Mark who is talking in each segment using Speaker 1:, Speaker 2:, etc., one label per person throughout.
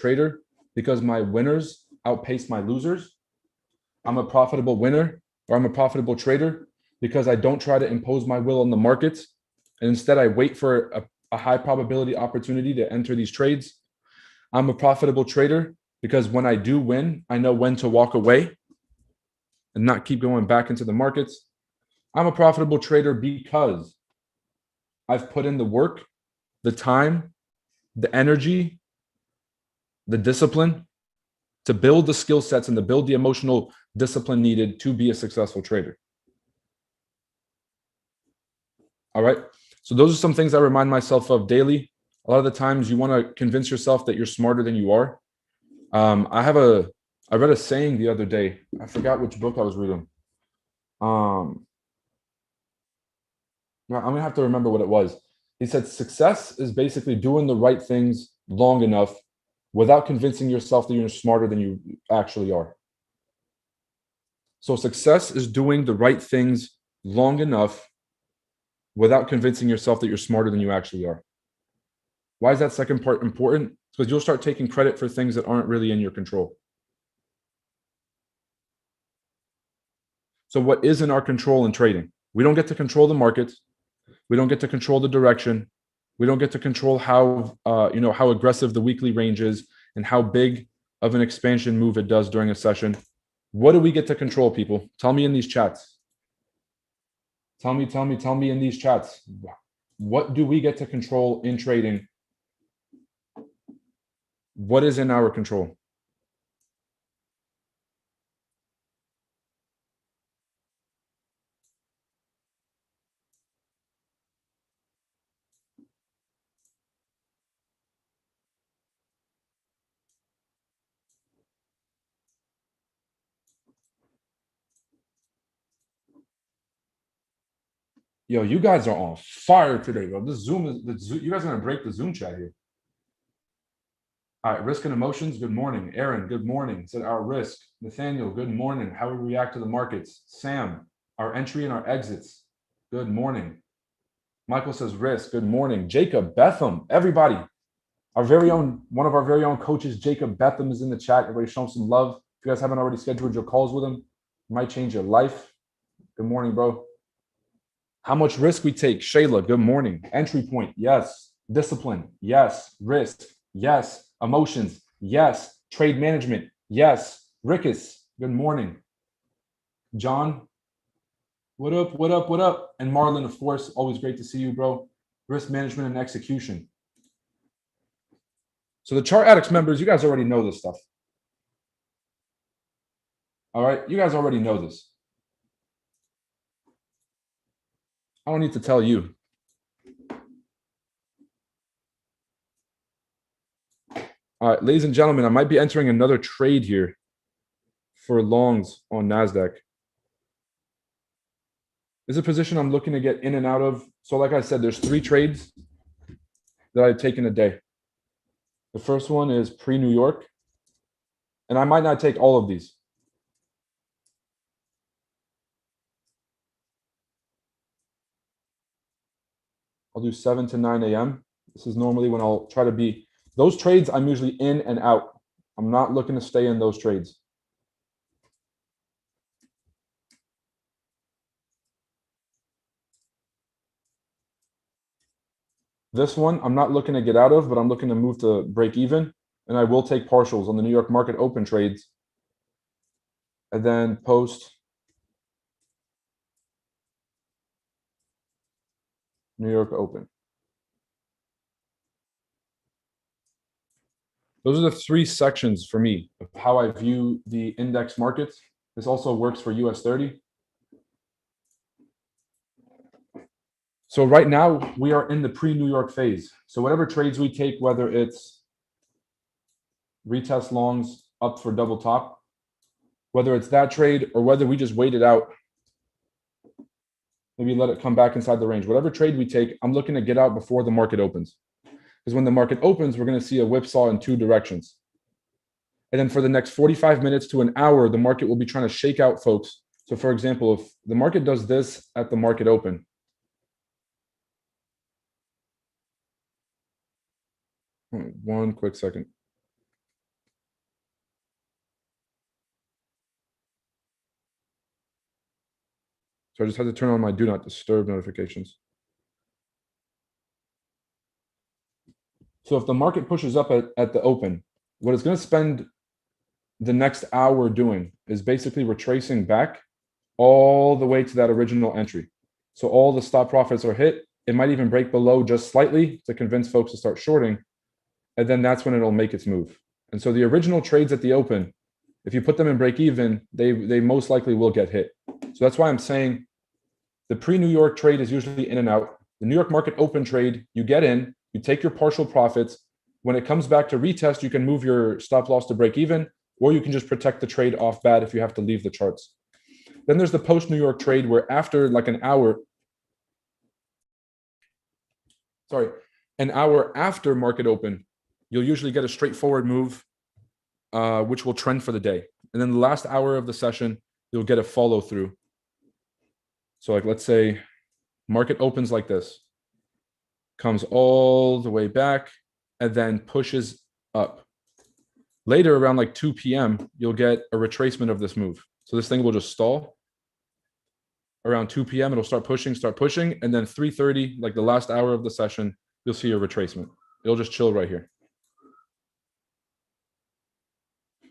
Speaker 1: trader because my winners outpace my losers. I'm a profitable winner, or I'm a profitable trader because I don't try to impose my will on the markets. And instead, I wait for a high probability opportunity to enter these trades. I'm a profitable trader because when I do win, I know when to walk away and not keep going back into the markets. I'm a profitable trader because I've put in the work, the time, the energy, the discipline to build the skill sets and to build the emotional discipline needed to be a successful trader. All right. So those are some things I remind myself of daily. A lot of the times you want to convince yourself that you're smarter than you are. I read a saying the other day. I forgot which book I was reading. I'm gonna have to remember what it was. He said success is basically doing the right things long enough without convincing yourself that you're smarter than you actually are. So success is doing the right things long enough without convincing yourself that you're smarter than you actually are. Why is that second part important? Because you'll start taking credit for things that aren't really in your control. So what is in our control in trading? We don't get to control the markets. We don't get to control the direction. We don't get to control how how aggressive the weekly range is and how big of an expansion move it does during a session. What do we get to control, people? Tell me in these chats. Tell me in these chats. What do we get to control in trading? What is in our control? Yo, you guys are on fire today, bro. This Zoom is you guys are gonna break the Zoom chat here. All right, risk and emotions. Good morning, Aaron. Good morning. Said our risk. Nathaniel. Good morning. How we react to the markets. Sam. Our entry and our exits. Good morning. Michael says risk. Good morning. Jacob Betham. Everybody. Our very own one of our very own coaches, Jacob Betham, is in the chat. Everybody, show him some love. If you guys haven't already scheduled your calls with him, it might change your life. Good morning, bro. How much risk we take? Shayla, good morning. Entry point, yes. Discipline, yes. Risk, yes. Emotions, yes. Trade management, yes. Rickus, good morning. John, what up, what up, what up? And Marlon, of course, always great to see you, bro. Risk management and execution. So the Chart Addicts members, you guys already know this stuff. All right, you guys already know this. I don't need to tell you. All right, ladies and gentlemen, I might be entering another trade here for longs on NASDAQ. This is a position I'm looking to get in and out of. So like I said, there's 3 trades that I've taken a day. The first one is pre-New York. And I might not take all of these. I'll do 7 to 9 a.m. This is normally when I'll try to be. Those trades, I'm usually in and out. I'm not looking to stay in those trades. This one, I'm not looking to get out of, but I'm looking to move to break even. And I will take partials on the New York market open trades. And then post New York open. Those are the 3 sections for me of how I view the index markets. This also works for US 30. So right now we are in the pre-New York phase. So whatever trades we take, whether it's retest longs up for double top, whether it's that trade or whether we just wait it out, maybe let it come back inside the range. Whatever trade we take, I'm looking to get out before the market opens. Because when the market opens, we're going to see a whipsaw in 2 directions. And then for the next 45 minutes to an hour, the market will be trying to shake out folks. So for example, if the market does this at the market open, one quick second. So I just had to turn on my do not disturb notifications. So if the market pushes up at the open, what it's going to spend the next hour doing is basically retracing back all the way to that original entry. So all the stop profits are hit. It might even break below just slightly to convince folks to start shorting. And then that's when it'll make its move. And so the original trades at the open, if you put them in break even, they most likely will get hit. So that's why I'm saying the pre-New York trade is usually in and out. The New York market open trade, you get in, you take your partial profits. When it comes back to retest, you can move your stop loss to break even, or you can just protect the trade off bad if you have to leave the charts. Then there's the post-New York trade where after like an hour after market open, you'll usually get a straightforward move, which will trend for the day. And then the last hour of the session, you'll get a follow through. So like, let's say market opens like this, comes all the way back and then pushes up. Later around like 2 p.m., you'll get a retracement of this move. So this thing will just stall. Around 2 p.m., it'll start pushing. And then 3:30, like the last hour of the session, you'll see a retracement. It'll just chill right here.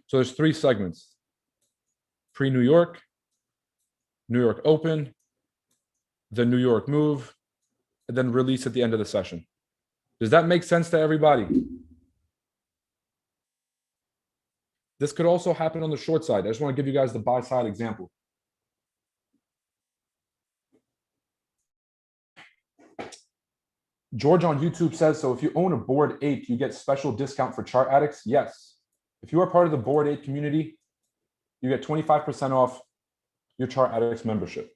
Speaker 1: So there's 3 segments: pre-New York, New York open, the New York move, and then release at the end of the session. Does that make sense to everybody? This could also happen on the short side. I just want to give you guys the buy side example. George on YouTube says, so if you own a Board 8, you get special discount for Chart Addicts? Yes. If you are part of the Board 8 community, you get 25% off your Chart Addicts membership.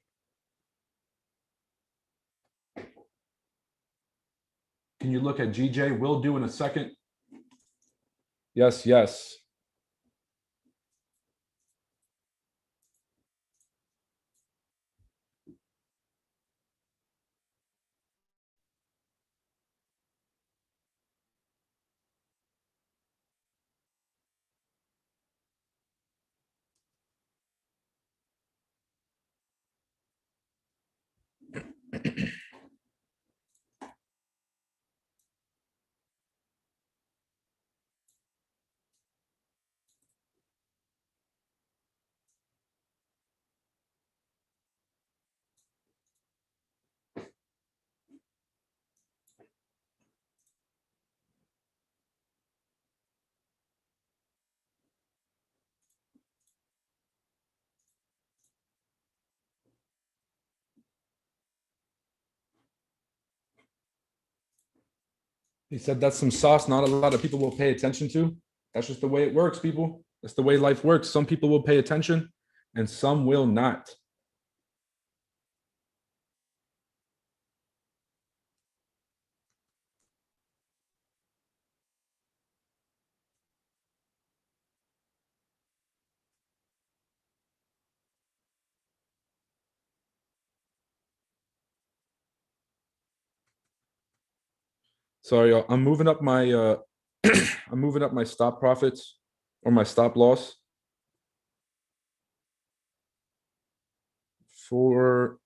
Speaker 1: Can you look at GJ? Will do in a second. Yes, yes. He said that's some sauce not a lot of people will pay attention to. That's just the way it works, people. That's the way life works. Some people will pay attention and some will not. Sorry, y'all. I'm moving up my I'm moving up my stop profits or my stop loss for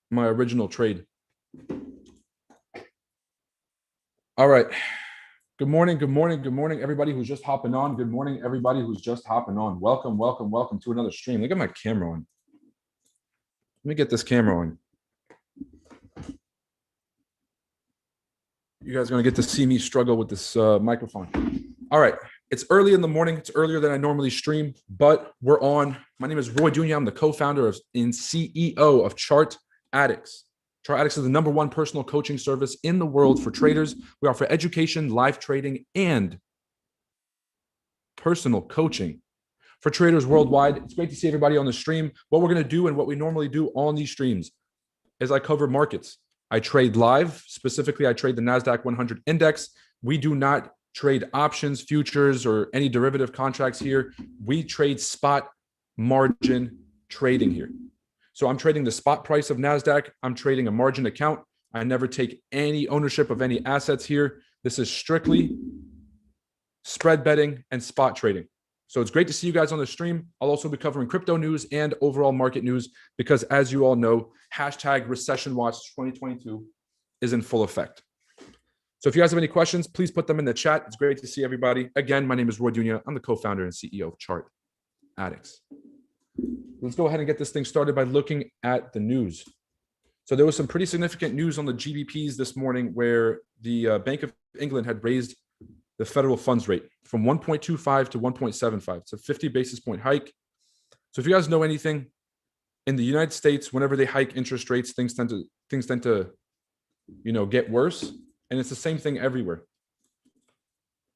Speaker 1: my original trade. All right. Good morning, good morning, good morning, everybody who's just hopping on. Good morning, everybody who's just hopping on. Welcome, welcome, welcome to another stream. Look at my camera on. Let me get this camera on. You guys are going to get to see me struggle with this microphone. All right. It's early in the morning. It's earlier than I normally stream, but we're on. My name is Roy Dunya. I'm the co-founder and CEO of Chart Addicts. Chart Addicts is the #1 personal coaching service in the world for traders. We offer education, live trading, and personal coaching for traders worldwide. It's great to see everybody on the stream. What we're going to do and what we normally do on these streams is I cover markets. I trade live. Specifically, I trade the NASDAQ 100 index. We do not trade options, futures, or any derivative contracts here. We trade spot margin trading here. So I'm trading the spot price of NASDAQ. I'm trading a margin account. I never take any ownership of any assets here. This is strictly spread betting and spot trading. So it's great to see you guys on the stream. I'll also be covering crypto news and overall market news because, as you all know, hashtag recession watch 2022 is in full effect. So if you guys have any questions, please put them in the chat. It's great to see everybody. Again, my name is Roy Dunya. I'm the co-founder and CEO of Chart Addicts. Let's go ahead and get this thing started by looking at the news. So there was some pretty significant news on the GBPs this morning where the Bank of England had raised the federal funds rate from 1.25 to 1.75. It's a 50 basis point hike. So if you guys know anything, in the United States, whenever they hike interest rates, things tend to get worse. And it's the same thing everywhere.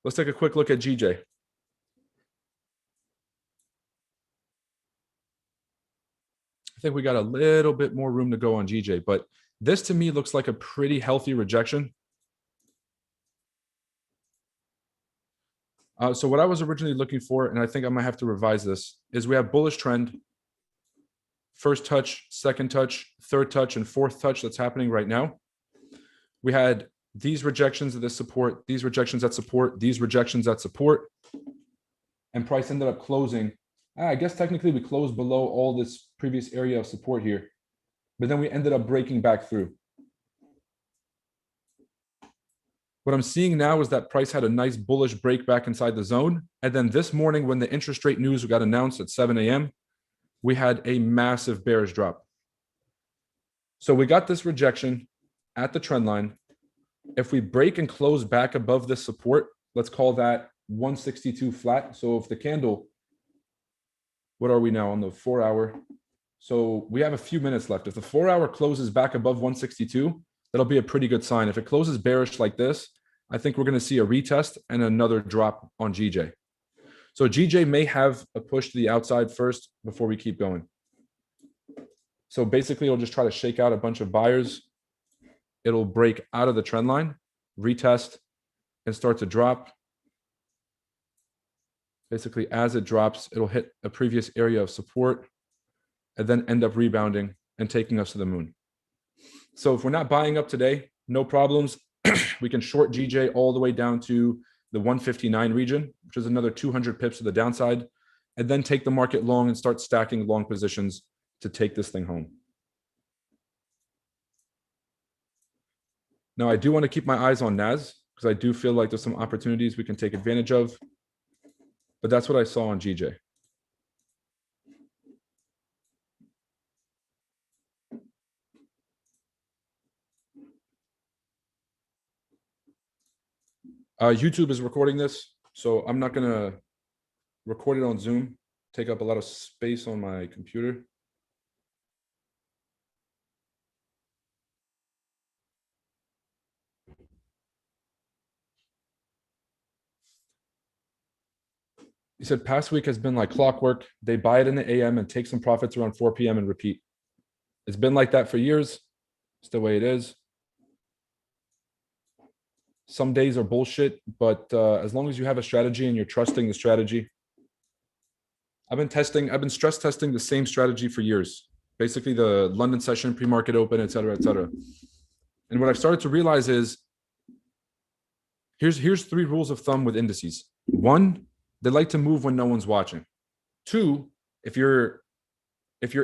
Speaker 1: Let's take a quick look at GJ. I think we got a little bit more room to go on GJ, but this to me looks like a pretty healthy rejection. So what I was originally looking for, and I think I might have to revise this, is we have bullish trend, first touch, second touch, third touch, and fourth touch that's happening right now. We had these rejections of this support, these rejections at support, these rejections at support, and price ended up closing. I guess technically we closed below all this previous area of support here, but then we ended up breaking back through. What I'm seeing now is that price had a nice bullish break back inside the zone. And then this morning, when the interest rate news got announced at 7 a.m., we had a massive bearish drop. So we got this rejection at the trend line. If we break and close back above this support, let's call that 162 flat. So if the candle, what are we now on the 4 hour? So we have a few minutes left. If the 4 hour closes back above 162, that'll be a pretty good sign. If it closes bearish like this, I think we're going to see a retest and another drop on GJ. So GJ may have a push to the outside first before we keep going. So basically, it'll just try to shake out a bunch of buyers. It'll break out of the trend line, retest, and start to drop. Basically, as it drops, it'll hit a previous area of support and then end up rebounding and taking us to the moon. So if we're not buying up today, no problems. We can short GJ all the way down to the 159 region, which is another 200 pips to the downside, and then take the market long and start stacking long positions to take this thing home. Now, I do want to keep my eyes on NAS because I do feel like there's some opportunities we can take advantage of, but that's what I saw on GJ. YouTube is recording this, so I'm not going to record it on Zoom, take up a lot of space on my computer. He said past week has been like clockwork. They buy it in the AM and take some profits around 4 p.m. and repeat. It's been like that for years. It's the way it is. Some days are bullshit, but as long as you have a strategy and you're trusting the strategy. I've been stress testing the same strategy for years. Basically the London session, pre-market open, et cetera, et cetera. And what I've started to realize is here's 3 rules of thumb with indices. 1, they like to move when no one's watching. 2, if you're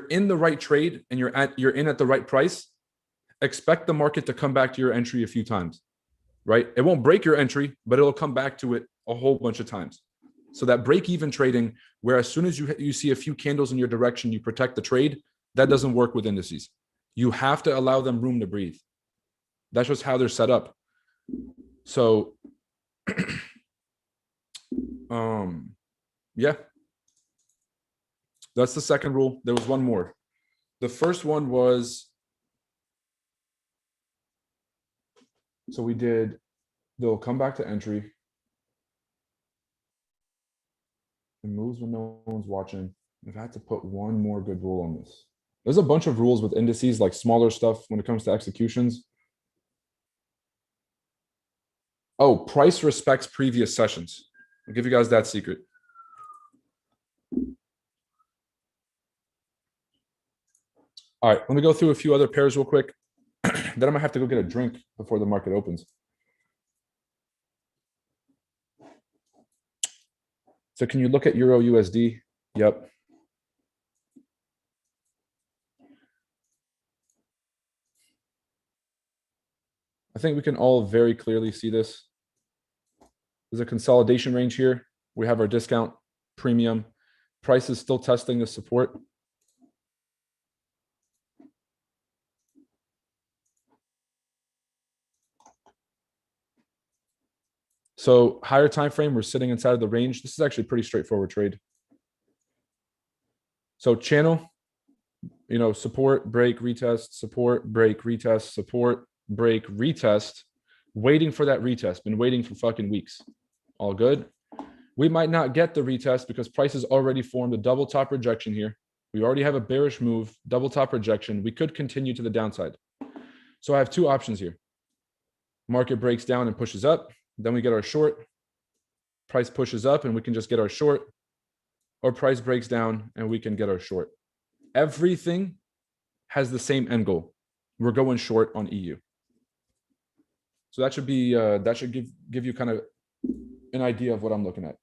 Speaker 1: in the right trade and you're in at the right price, expect the market to come back to your entry a few times. Right? It won't break your entry, but it'll come back to it a whole bunch of times. So that break-even trading, where as soon as you see a few candles in your direction, you protect the trade, that doesn't work with indices. You have to allow them room to breathe. That's just how they're set up. So, yeah. That's the second rule. There was one more. The first one was, so we did, they'll come back to entry. It moves when no one's watching. If I had to put one more good rule on this. There's a bunch of rules with indices, like smaller stuff when it comes to executions. Oh, price respects previous sessions. I'll give you guys that secret. All right, let me go through a few other pairs real quick. Then I might have to go get a drink before the market opens. So can you look at Euro USD? Yep. I think we can all very clearly see this. There's a consolidation range here. We have our discount premium. Price is still testing the support. So higher time frame, we're sitting inside of the range. This is actually a pretty straightforward trade. So channel, support, break, retest, support, break, retest, support, break, retest, waiting for that retest. Been waiting for fucking weeks. All good. We might not get the retest because price has already formed a double top rejection here. We already have a bearish move, double top rejection. We could continue to the downside. So I have two options here. Market breaks down and pushes up. Then we get our short. Price pushes up and we can just get our short. Or price breaks down and we can get our short. Everything has the same end goal. We're going short on EU. So that should be that should give you kind of an idea of what I'm looking at.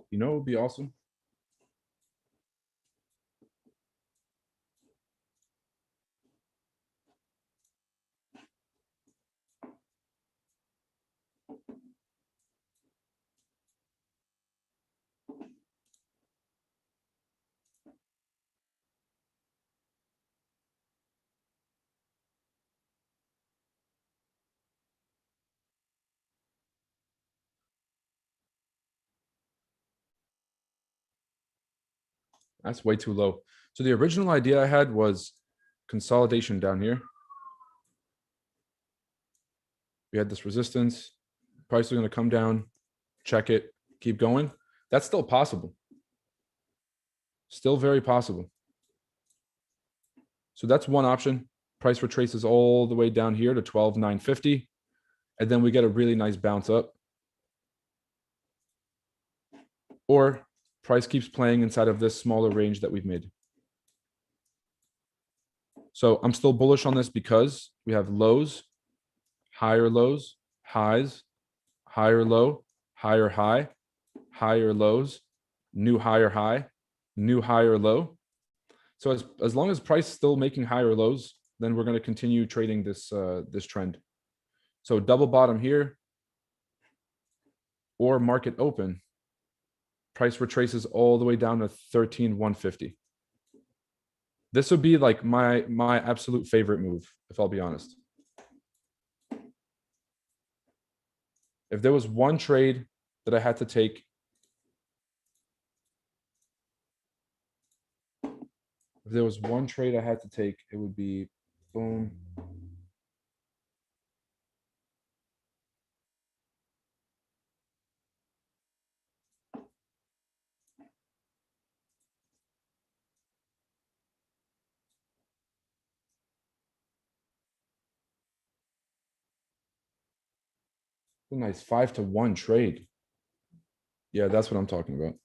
Speaker 1: You know, it would be awesome. That's way too low. So the original idea I had was consolidation down here. We had this resistance. Price is going to come down, check it, keep going. That's still possible. Still very possible. So that's one option. Price retraces all the way down here to 12,950. And then we get a really nice bounce up. Or price keeps playing inside of this smaller range that we've made. So I'm still bullish on this because we have lows, higher lows, highs, higher low, higher high, higher lows, new higher high, new higher low. So as long as price is still making higher lows, then we're going to continue trading this this trend. So double bottom here or market open, price retraces all the way down to 13,150. This would be like my absolute favorite move, if I'll be honest. If there was one trade that I had to take, it would be boom. A nice 5-to-1 trade. Yeah, that's what I'm talking about.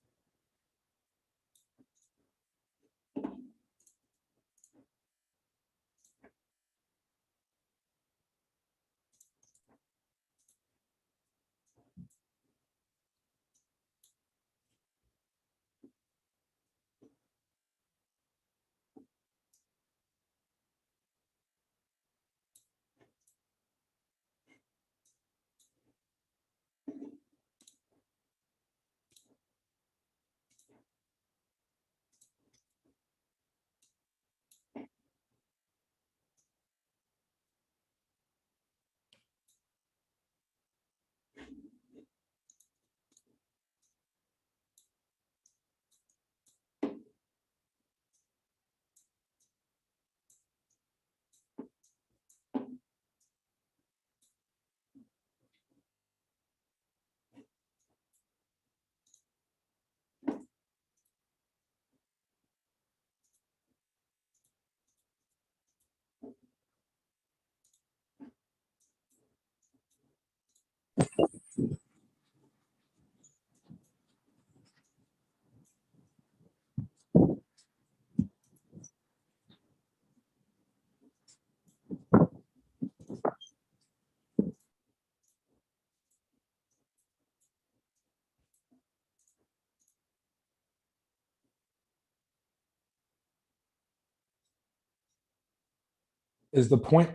Speaker 1: Is the point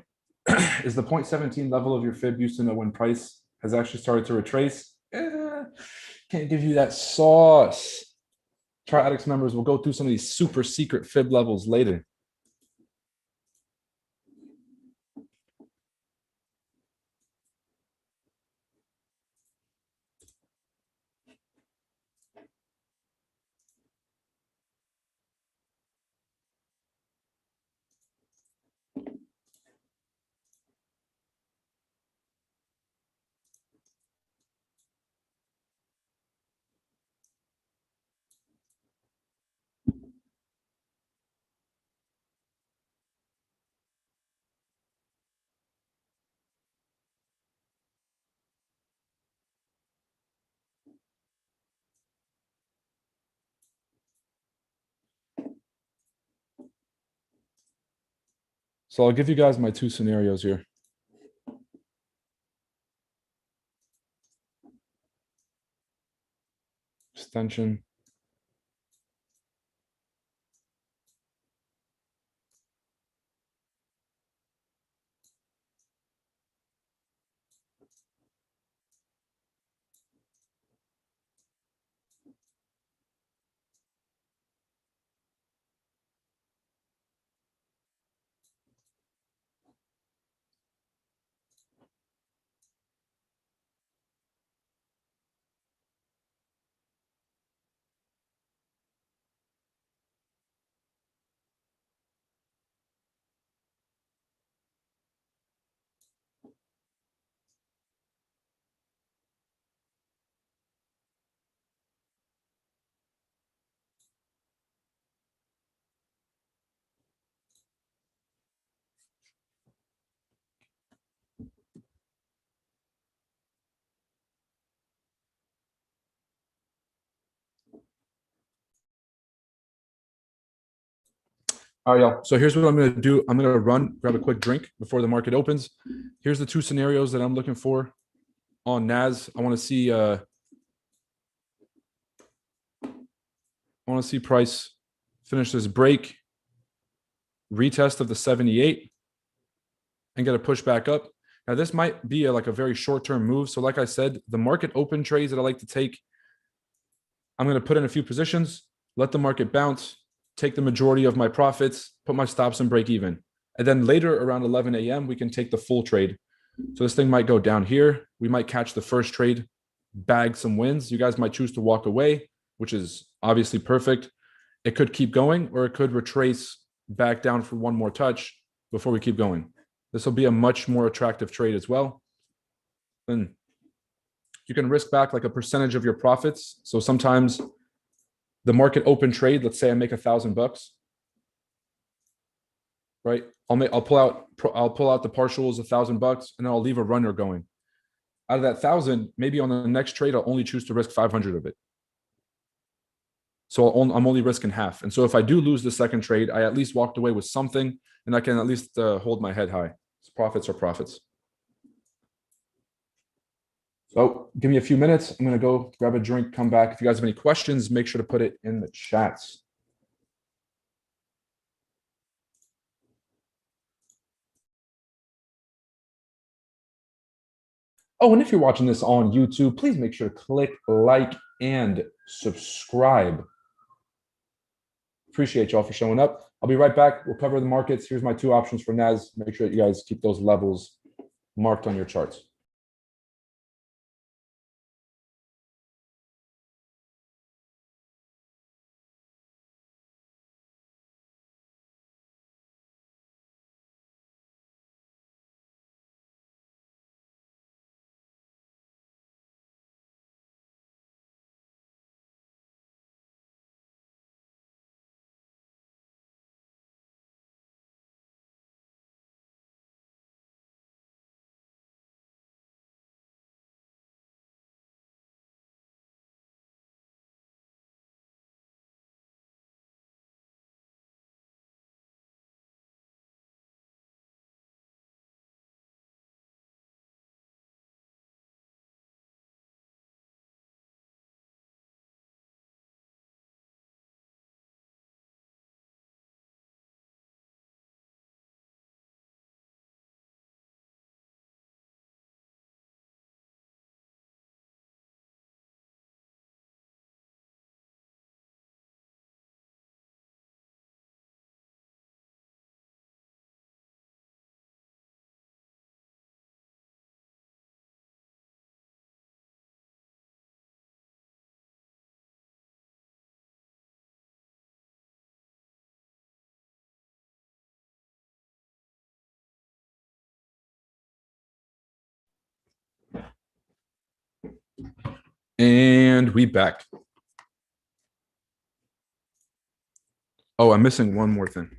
Speaker 1: is the point 17 level of your fib used to know when price has actually started to retrace? Can't give you that sauce. Chart Addicts members will go through some of these super secret fib levels later. So I'll give you guys my two scenarios here. Extension. All right, y'all. So here's what I'm going to do. I'm going to run, grab a quick drink before the market opens. Here's the two scenarios that I'm looking for on NAS. I want to see price finish this break, retest of the 78, and get a push back up. Now, this might be like a very short-term move. So like I said, the market open trades that I like to take, I'm going to put in a few positions, let the market bounce, take the majority of my profits, put my stops and break even. And then later around 11 a.m., we can take the full trade. So this thing might go down here. We might catch the first trade, bag some wins. You guys might choose to walk away, which is obviously perfect. It could keep going, or it could retrace back down for one more touch before we keep going. This will be a much more attractive trade as well. And you can risk back like a percentage of your profits. So sometimes the market open trade, let's say I make $1,000, right? I'll pull out the partials $1,000, and then I'll leave a runner going. Out of that 1,000, maybe on the next trade, I'll only choose to risk 500 of it. So I'm only risking half. And so if I do lose the second trade, I at least walked away with something, and I can at least hold my head high. Profits are profits. So give me a few minutes. I'm going to go grab a drink, come back. If you guys have any questions, make sure to put it in the chats. Oh, and if you're watching this on YouTube, please make sure to click like and subscribe. Appreciate y'all for showing up. I'll be right back. We'll cover the markets. Here's my two options for NAS. Make sure that you guys keep those levels marked on your charts. And we back. Oh, I'm missing one more thing.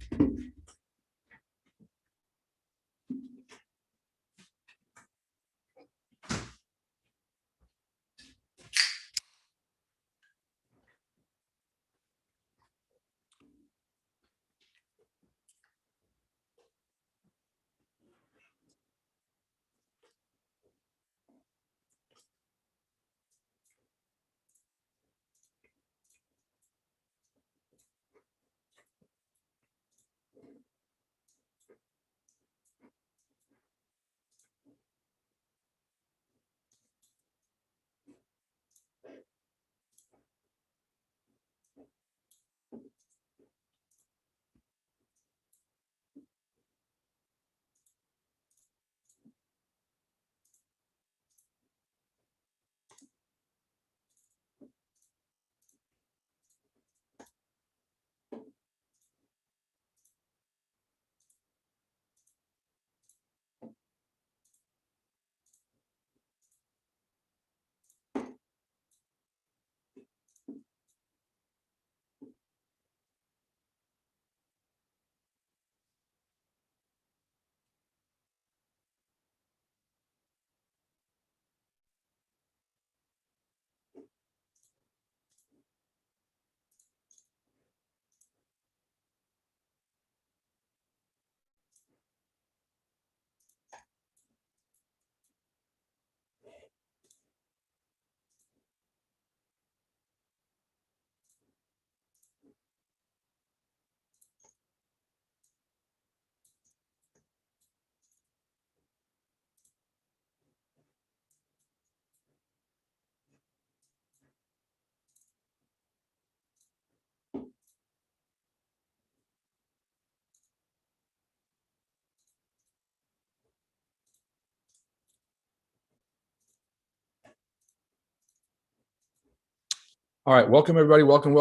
Speaker 1: All right, welcome everybody. Welcome.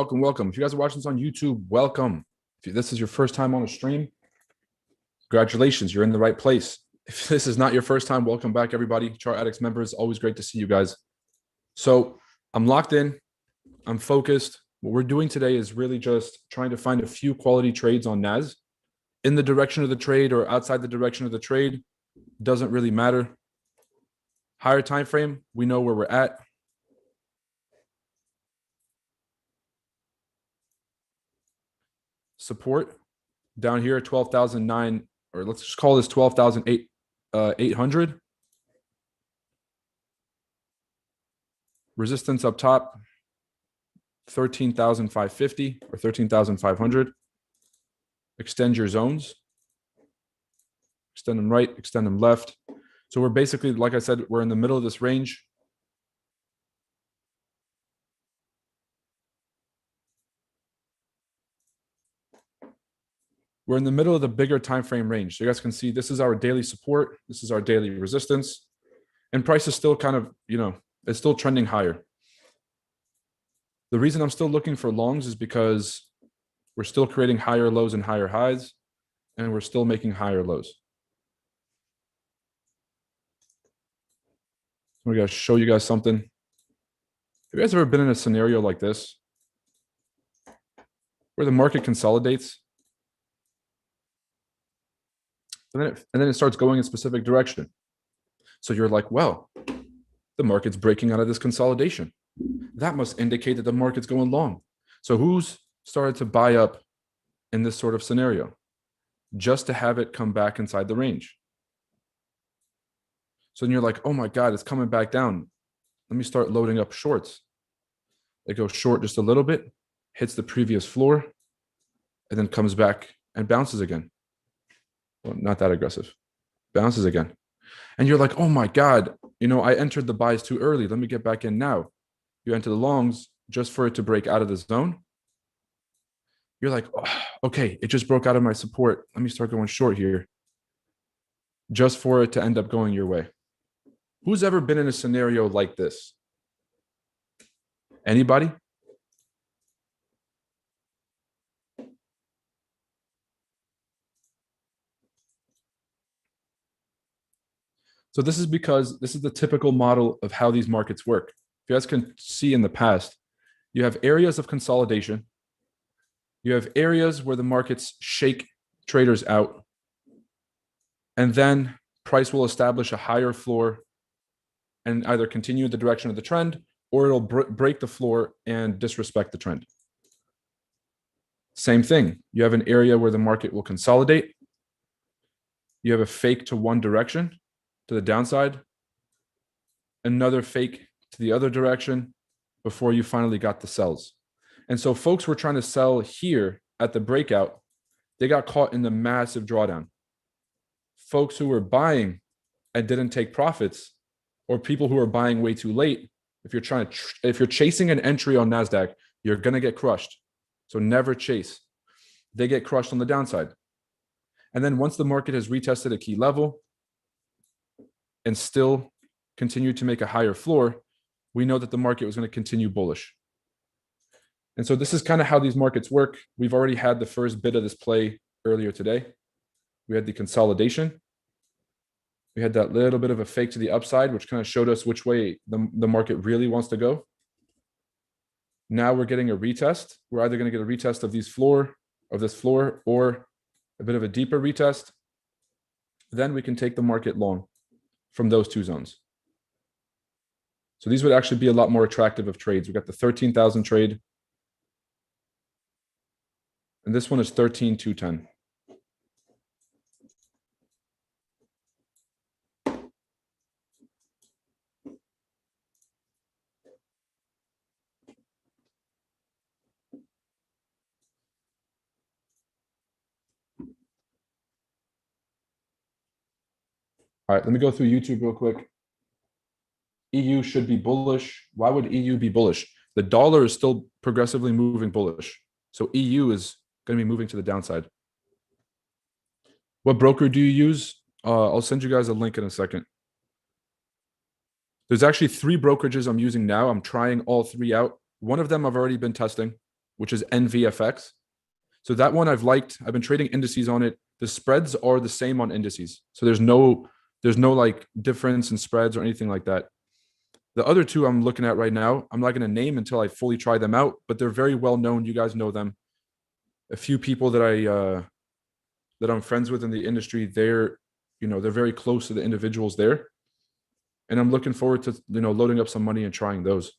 Speaker 1: If you guys are watching this on YouTube, welcome. If this is your first time on a stream, congratulations, you're in the right place. If this is not your first time, welcome back everybody. Chart Addicts members, always great to see you guys. So I'm locked in, I'm focused. What we're doing today is really just trying to find a few quality trades on NAS in the direction of the trade or outside the direction of the trade. Doesn't really matter. Higher time frame, we know where we're at. Support down here at 12,009, or let's just call this 12,800. Resistance up top, 13,550 or 13,500. Extend your zones. Extend them right, extend them left. So we're basically, like I said, we're in the middle of this range. We're in the middle of the bigger time frame range. So you guys can see this is our daily support. This is our daily resistance. And price is still kind of, it's still trending higher. The reason I'm still looking for longs is because we're still creating higher lows and higher highs, and we're still making higher lows. I'm going to show you guys something. Have you guys ever been in a scenario like this where the market consolidates and then it starts going in a specific direction? So you're like, well, the market's breaking out of this consolidation. That must indicate that the market's going long. So who's started to buy up in this sort of scenario just to have it come back inside the range? So then you're like, oh my God, it's coming back down. Let me start loading up shorts. It goes short just a little bit, hits the previous floor, and then comes back and bounces again. Well, not that aggressive. Bounces again. And you're like, oh my God, I entered the buys too early. Let me get back in now. You enter the longs just for it to break out of the zone. You're like, oh, okay, it just broke out of my support. Let me start going short here just for it to end up going your way. Who's ever been in a scenario like this? Anybody? So this is because this is the typical model of how these markets work. you guys can see in the past, you have areas of consolidation. You have areas where the markets shake traders out. And then price will establish a higher floor and either continue the direction of the trend, or it'll break the floor and disrespect the trend. Same thing. You have an area where the market will consolidate. You have a fake to one direction, to the downside, another fake to the other direction before you finally got the sells. And so folks were trying to sell here at the breakout. They got caught in the massive drawdown. Folks who were buying and didn't take profits, or people who are buying way too late, if you're chasing an entry on NASDAQ, you're going to get crushed. So never chase. They get crushed on the downside. And then once the market has retested a key level and still continued to make a higher floor, we know that the market was going to continue bullish. And so this is kind of how these markets work. We've already had the first bit of this play earlier today. We had the consolidation. We had that little bit of a fake to the upside, which kind of showed us which way the market really wants to go. Now we're getting a retest. We're either going to get a retest of this floor, or a bit of a deeper retest. Then we can take the market long from those two zones. So these would actually be a lot more attractive of trades. We got the 13,000 trade. And this one is 13,210. All right, let me go through YouTube real quick. EU should be bullish. Why would EU be bullish? The dollar is still progressively moving bullish. So EU is going to be moving to the downside. What broker do you use? I'll send you guys a link in a second. There's actually 3 brokerages I'm using now. I'm trying all 3 out. One of them I've already been testing, which is NVFX. So that one I've liked. I've been trading indices on it. The spreads are the same on indices. So there's no like difference in spreads or anything like that. The other 2 I'm looking at right now, I'm not going to name until I fully try them out, but they're very well known. You guys know them. A few people that I'm friends with in the industry, they're very close to the individuals there. And I'm looking forward to, loading up some money and trying those.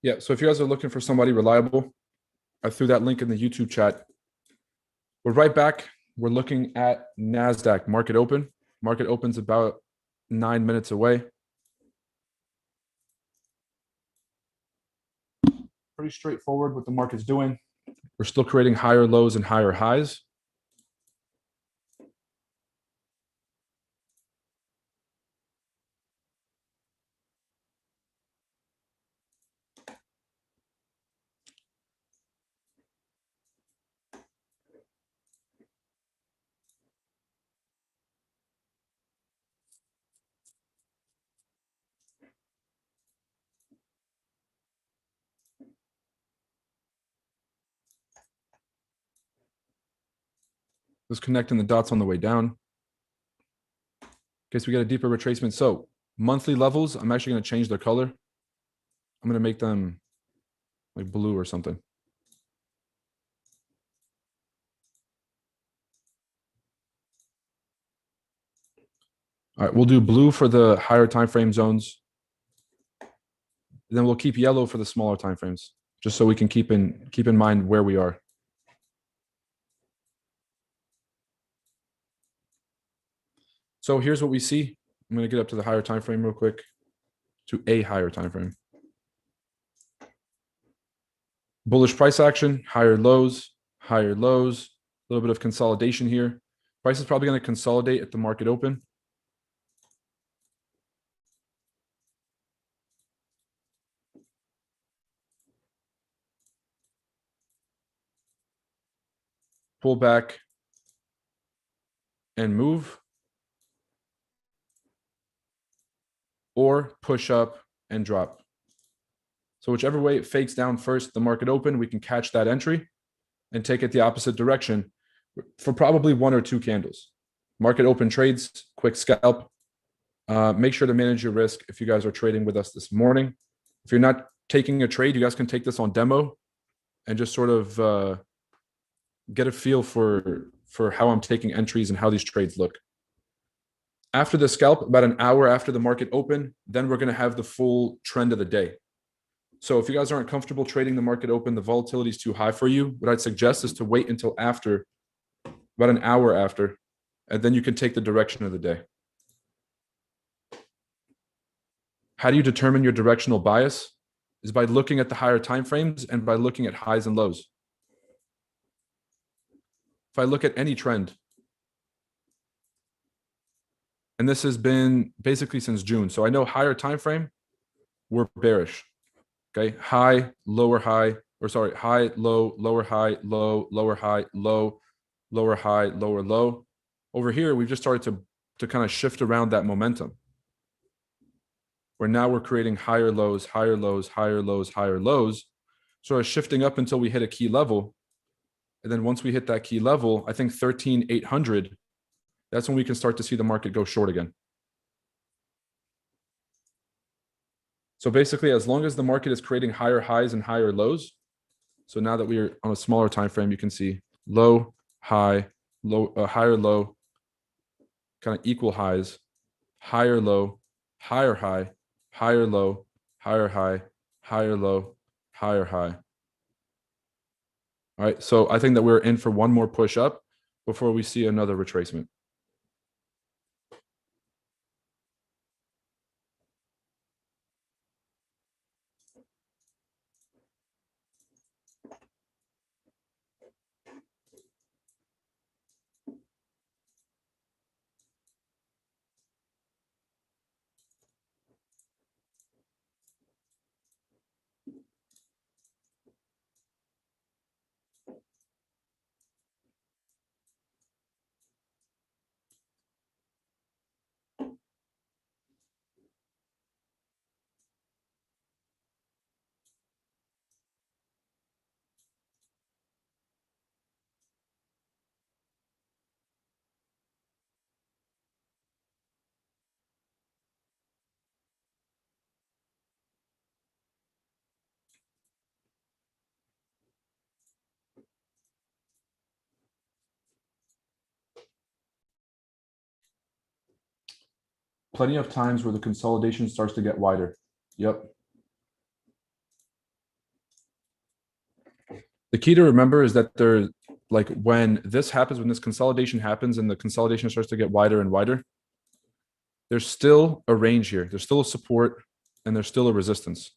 Speaker 1: Yeah, so if you guys are looking for somebody reliable, I threw that link in the YouTube chat. We're right back. We're looking at NASDAQ market open. Market opens about 9 minutes away. Pretty straightforward what the market's doing. We're still creating higher lows and higher highs. Just connecting the dots on the way down. In case we get a deeper retracement. So monthly levels, I'm actually going to change their color. I'm going to make them like blue or something. All right, we'll do blue for the higher time frame zones. Then we'll keep yellow for the smaller time frames, just so we can keep in mind where we are. So here's what we see. I'm going to get up to the higher time frame real quick, to a higher time frame. Bullish price action, higher lows, a little bit of consolidation here. Price is probably going to consolidate at the market open. Pull back and move, or push up and drop. So whichever way it fakes down first, the market open, we can catch that entry and take it the opposite direction for probably 1 or 2 candles. Market open trades, quick scalp. Make sure to manage your risk if you guys are trading with us this morning. If you're not taking a trade, you guys can take this on demo and just sort of get a feel for how I'm taking entries and how these trades look. After the scalp, about an hour after the market open, then we're going to have the full trend of the day. So if you guys aren't comfortable trading the market open, the volatility is too high for you, what I'd suggest is to wait until after, about an hour after, and then you can take the direction of the day. How do you determine your directional bias? Is by looking at the higher time frames and by looking at highs and lows. If I look at any trend, and this has been basically since June, so I know higher time frame, we're bearish. Okay, high, lower high, or sorry, high, low, lower high, low, lower high, low, lower high, lower low. Over here, we've just started to kind of shift around that momentum, where now we're creating higher lows, higher lows, higher lows, higher lows, sort of shifting up until we hit a key level. And then once we hit that key level, I think 13,800, that's when we can start to see the market go short again. So basically, as long as the market is creating higher highs and higher lows, so now that we are on a smaller time frame, you can see low, high, low, higher low, kind of equal highs, higher low, higher high, higher low, higher high, higher low, higher high. All right, so I think that we're in for one more push up before we see another retracement. Plenty of times where the consolidation starts to get wider. Yep. The key to remember is that there's like when this happens, when this consolidation happens and the consolidation starts to get wider and wider, there's still a range here. There's still a support and there's still a resistance.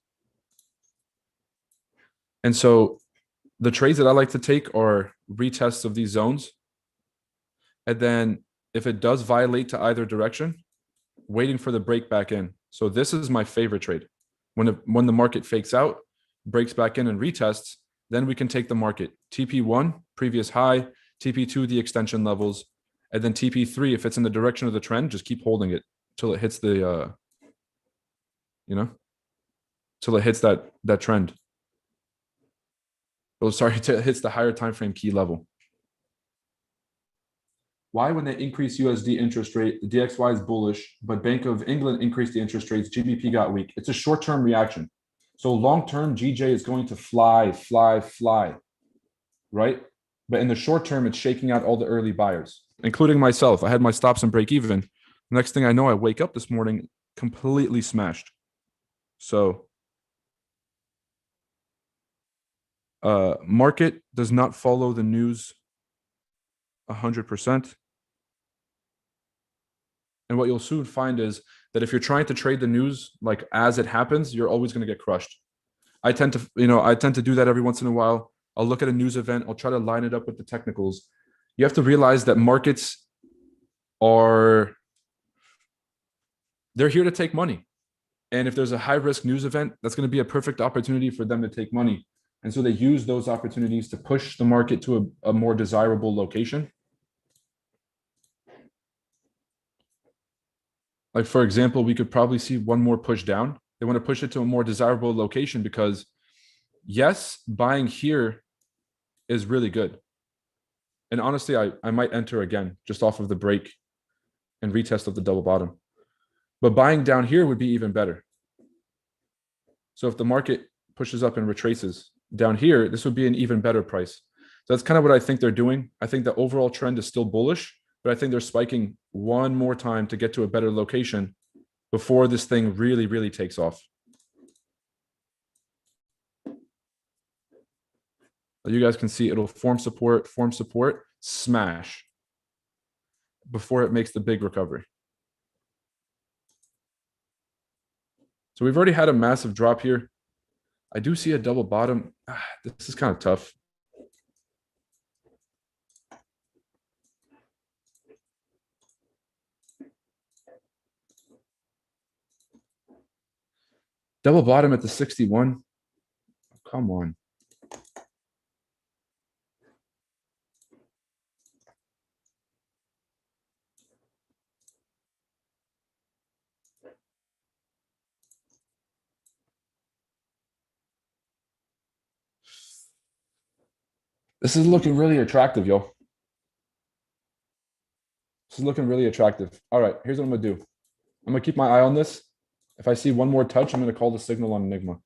Speaker 1: And so the trades that I like to take are retests of these zones. And then if it does violate to either direction, waiting for the break back in. So this is my favorite trade. When the market fakes out, breaks back in and retests, then we can take the market. TP1, previous high, TP2, the extension levels, and then TP3, if it's in the direction of the trend, just keep holding it till it hits the, till it hits that trend. Oh, sorry, till it hits the higher time frame key level. Why, when they increase USD interest rate, the DXY is bullish, but Bank of England increased the interest rates, GBP got weak? It's a short-term reaction. So long-term, GJ is going to fly, right? But in the short term, it's shaking out all the early buyers, including myself. I had my stops and break even. Next thing I know, I wake up this morning completely smashed. So market does not follow the news 100%. And what you'll soon find is that if you're trying to trade the news like as it happens, you're always going to get crushed. I tend to do that every once in a while. I'll look at a news event, I'll try to line it up with the technicals. You have to realize that markets they're here to take money. And if there's a high risk news event, that's going to be a perfect opportunity for them to take money. And so they use those opportunities to push the market to a more desirable location. Like, for example, we could probably see one more push down. They want to push it to a more desirable location because, yes, buying here is really good. And honestly, I might enter again just off of the break and retest of the double bottom. But buying down here would be even better. So if the market pushes up and retraces down here, this would be an even better price. So that's kind of what I think they're doing. I think the overall trend is still bullish, but I think they're spiking one more time to get to a better location before this thing really, really takes off. You guys can see it'll form support, smash before it makes the big recovery. So we've already had a massive drop here. I do see a double bottom. This is kind of tough. Double bottom at the 61. Come on. This is looking really attractive, yo. This is looking really attractive. All right, here's what I'm gonna do. I'm gonna keep my eye on this. If I see one more touch, I'm gonna call the signal on Enigma.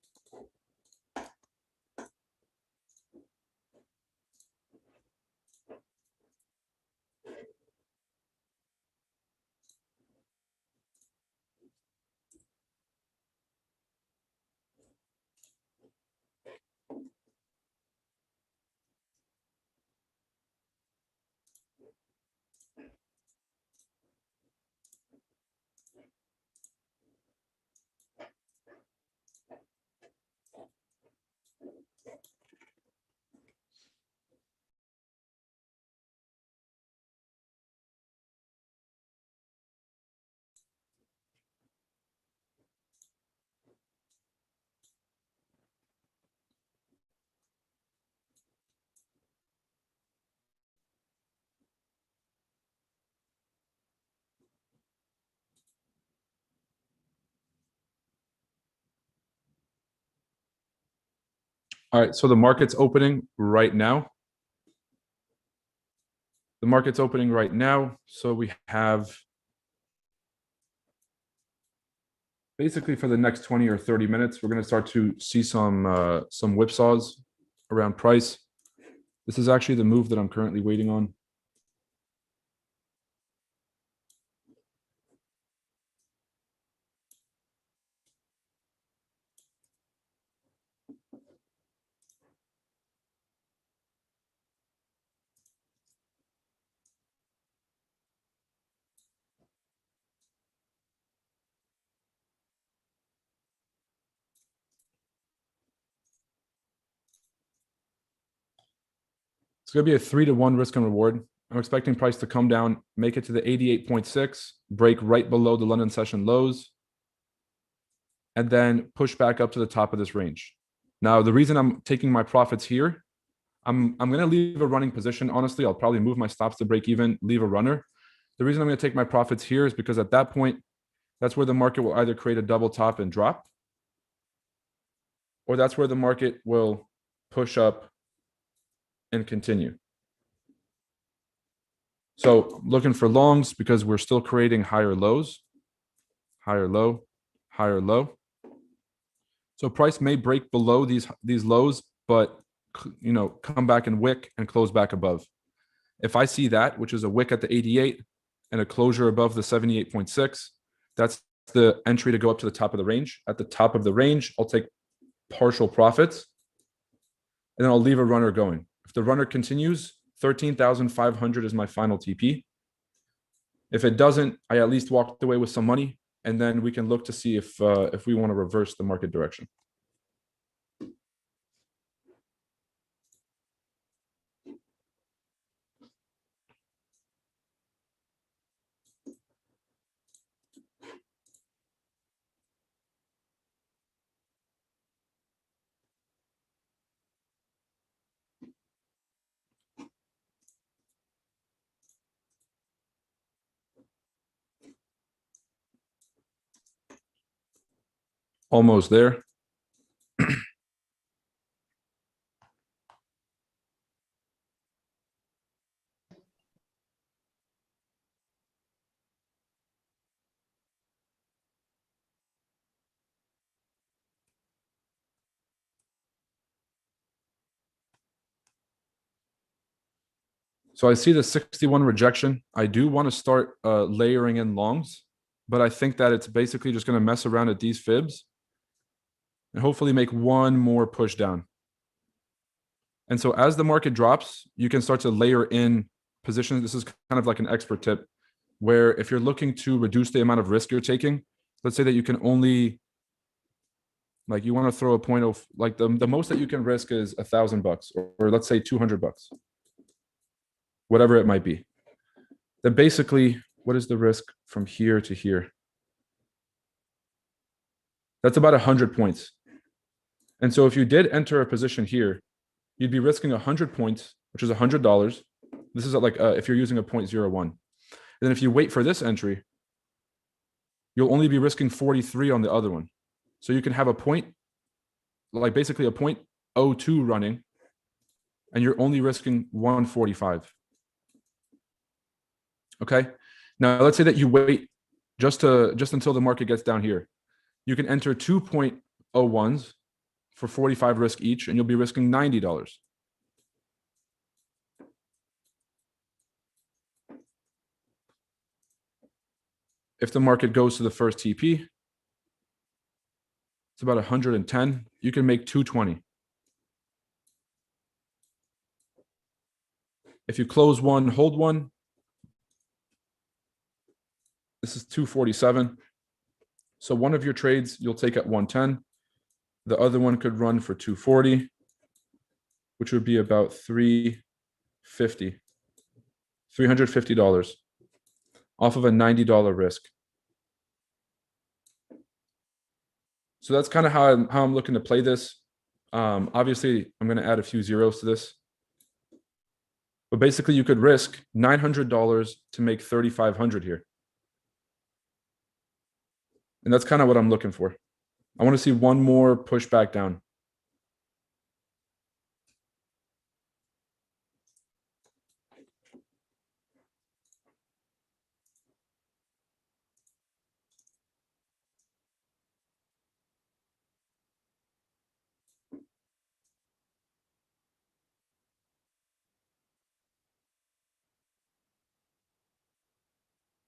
Speaker 1: All right, so the market's opening right now. The market's opening right now. So we have basically for the next 20 or 30 minutes, we're going to start to see some whipsaws around price. This is actually the move that I'm currently waiting on. It's going to be a 3-to-1 risk and reward. I'm expecting price to come down, make it to the 88.6, break right below the London session lows, and then push back up to the top of this range. Now, the reason I'm taking my profits here, I'm going to leave a running position. Honestly, I'll probably move my stops to break even, leave a runner. The reason I'm going to take my profits here is because at that point, that's where the market will either create a double top and drop, or that's where the market will push up and continue. So looking for longs because we're still creating higher lows, higher low, higher low. So price may break below these lows, but come back and wick and close back above. If I see that, which is a wick at the 88, and a closure above the 78.6. That's the entry to go up to the top of the range. At the top of the range, I'll take partial profits, and then I'll leave a runner going. If the runner continues, 13,500 is my final TP. If it doesn't, I at least walked away with some money, and then we can look to see if we want to reverse the market direction. Almost there. So I see the 61 rejection. I do want to start layering in longs, but I think that it's basically just going to mess around at these fibs and hopefully make one more push down. And so as the market drops, you can start to layer in positions. This is kind of like an expert tip where if you're looking to reduce the amount of risk you're taking, let's say that you can only, like you want to throw a point of like the most that you can risk is $1,000 or let's say $200, whatever it might be. Then basically, what is the risk from here to here? That's about 100 points. And so if you did enter a position here, you'd be risking 100 points, which is $100. This is like if you're using a 0.01. And then if you wait for this entry, you'll only be risking 43 on the other one. So you can have a point, like basically a 0.02 running, and you're only risking 145. Okay. Now let's say that you wait just until the market gets down here. You can enter 2.01s for 45 risk each, and you'll be risking $90. If the market goes to the first TP, it's about 110. You can make 220. If you close one, hold one, this is 247. So one of your trades you'll take at 110. The other one could run for 240, which would be about $350 off of a $90 risk. So that's kind of how I'm looking to play this. Obviously, I'm going to add a few zeros to this. But basically, you could risk $900 to make $3,500 here. And that's kind of what I'm looking for. I want to see one more push back down.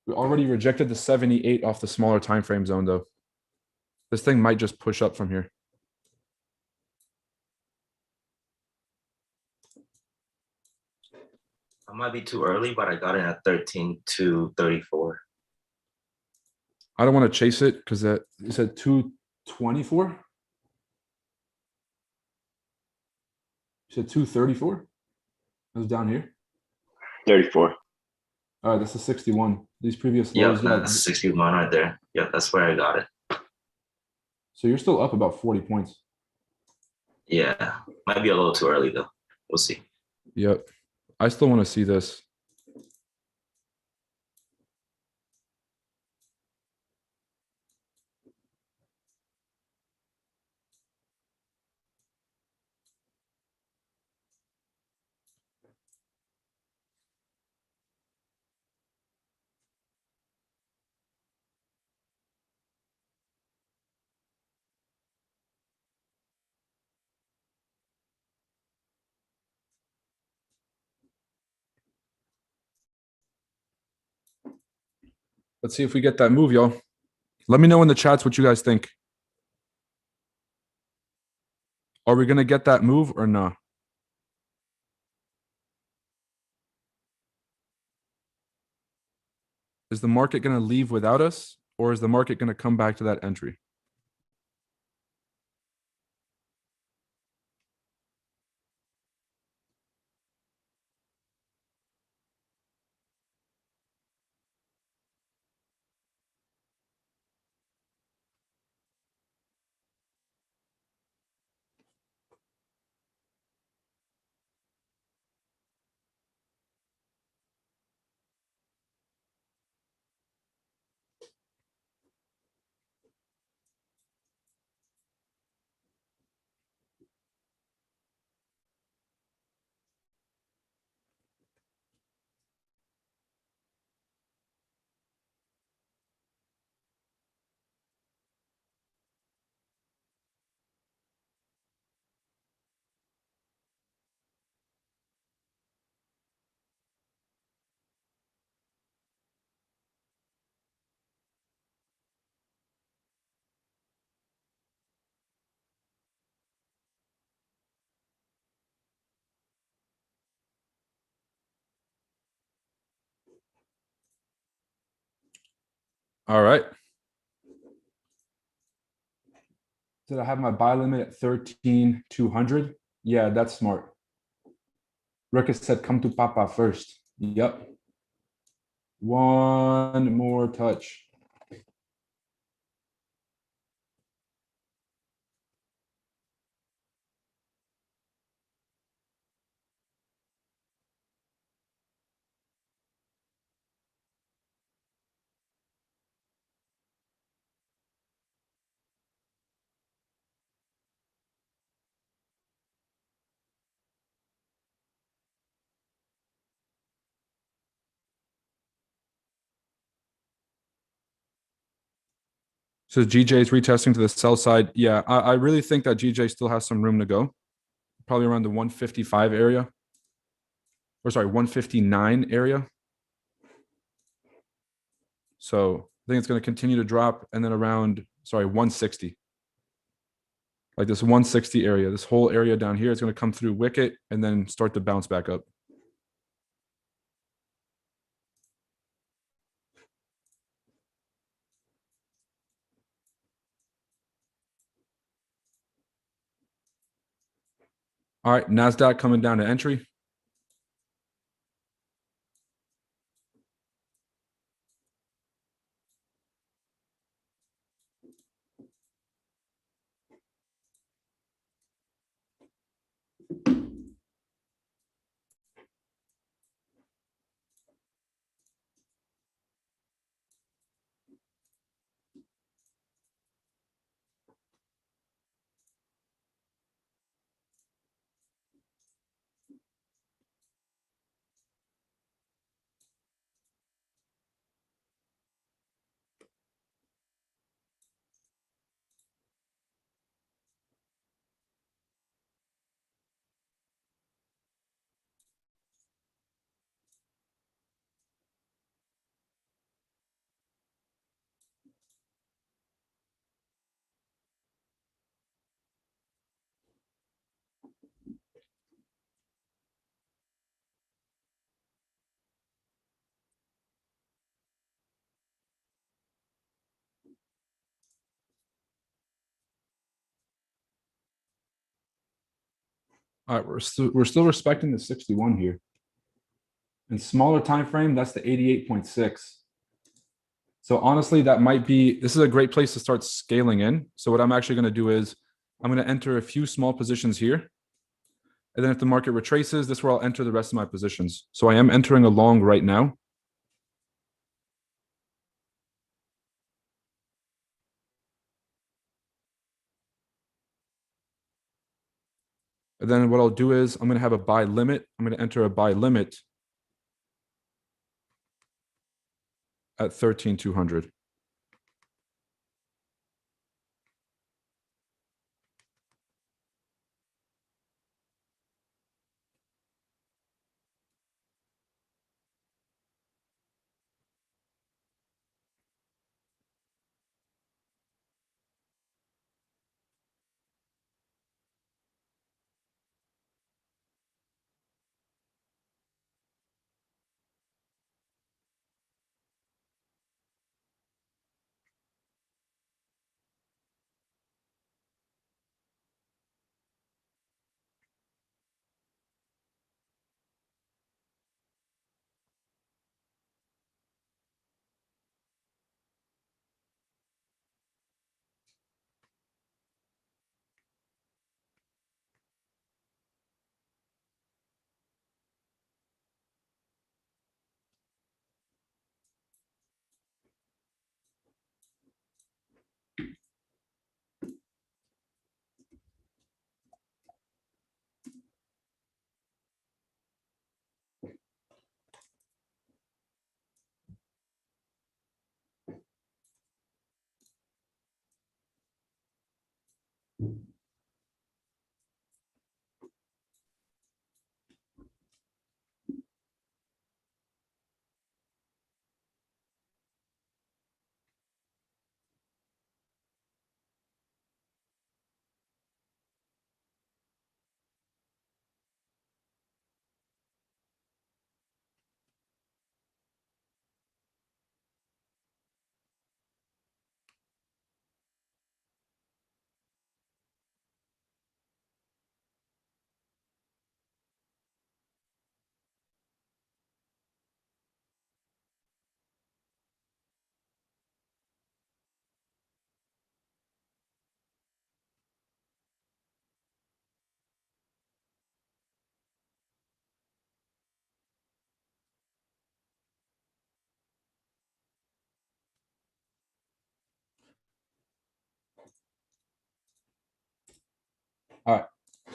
Speaker 1: We already rejected the 78 off the smaller time frame zone, though. This thing might just push up from here.
Speaker 2: I might be too early, but I got it at 13 to 34.
Speaker 1: I don't want to chase it because that you said 224. You said 234. It was down here.
Speaker 2: 34.
Speaker 1: All right, that's a 61. These previous
Speaker 2: Yeah,
Speaker 1: lows.
Speaker 2: that's 61 right there. Yeah, that's where I got it.
Speaker 1: So you're still up about 40 points.
Speaker 2: Yeah, might be a little too early though. We'll see.
Speaker 1: Yep. I still want to see this. Let's see if we get that move, y'all. Let me know in the chats what you guys think. Are we going to get that move or not? Is the market going to leave without us, or is the market going to come back to that entry? All right. Did I have my buy limit at 13,200? Yeah, that's smart. Rick said, come to Papa first. Yep. One more touch. So GJ is retesting to the sell side. Yeah, I really think that GJ still has some room to go. Probably around the 155 area. Or sorry, 159 area. So I think it's going to continue to drop, and then around, sorry, 160. Like this 160 area, this whole area down here is going to come through wicket and then start to bounce back up. All right, NASDAQ coming down to entry. All right, we're still respecting the 61 here. In smaller time frame, that's the 88.6. So honestly, that might be, this is a great place to start scaling in. So what I'm actually going to do is I'm going to enter a few small positions here. And then if the market retraces, this is where I'll enter the rest of my positions. So I am entering a long right now. And then what I'll do is I'm going to have a buy limit. I'm going to enter a buy limit at 13,200.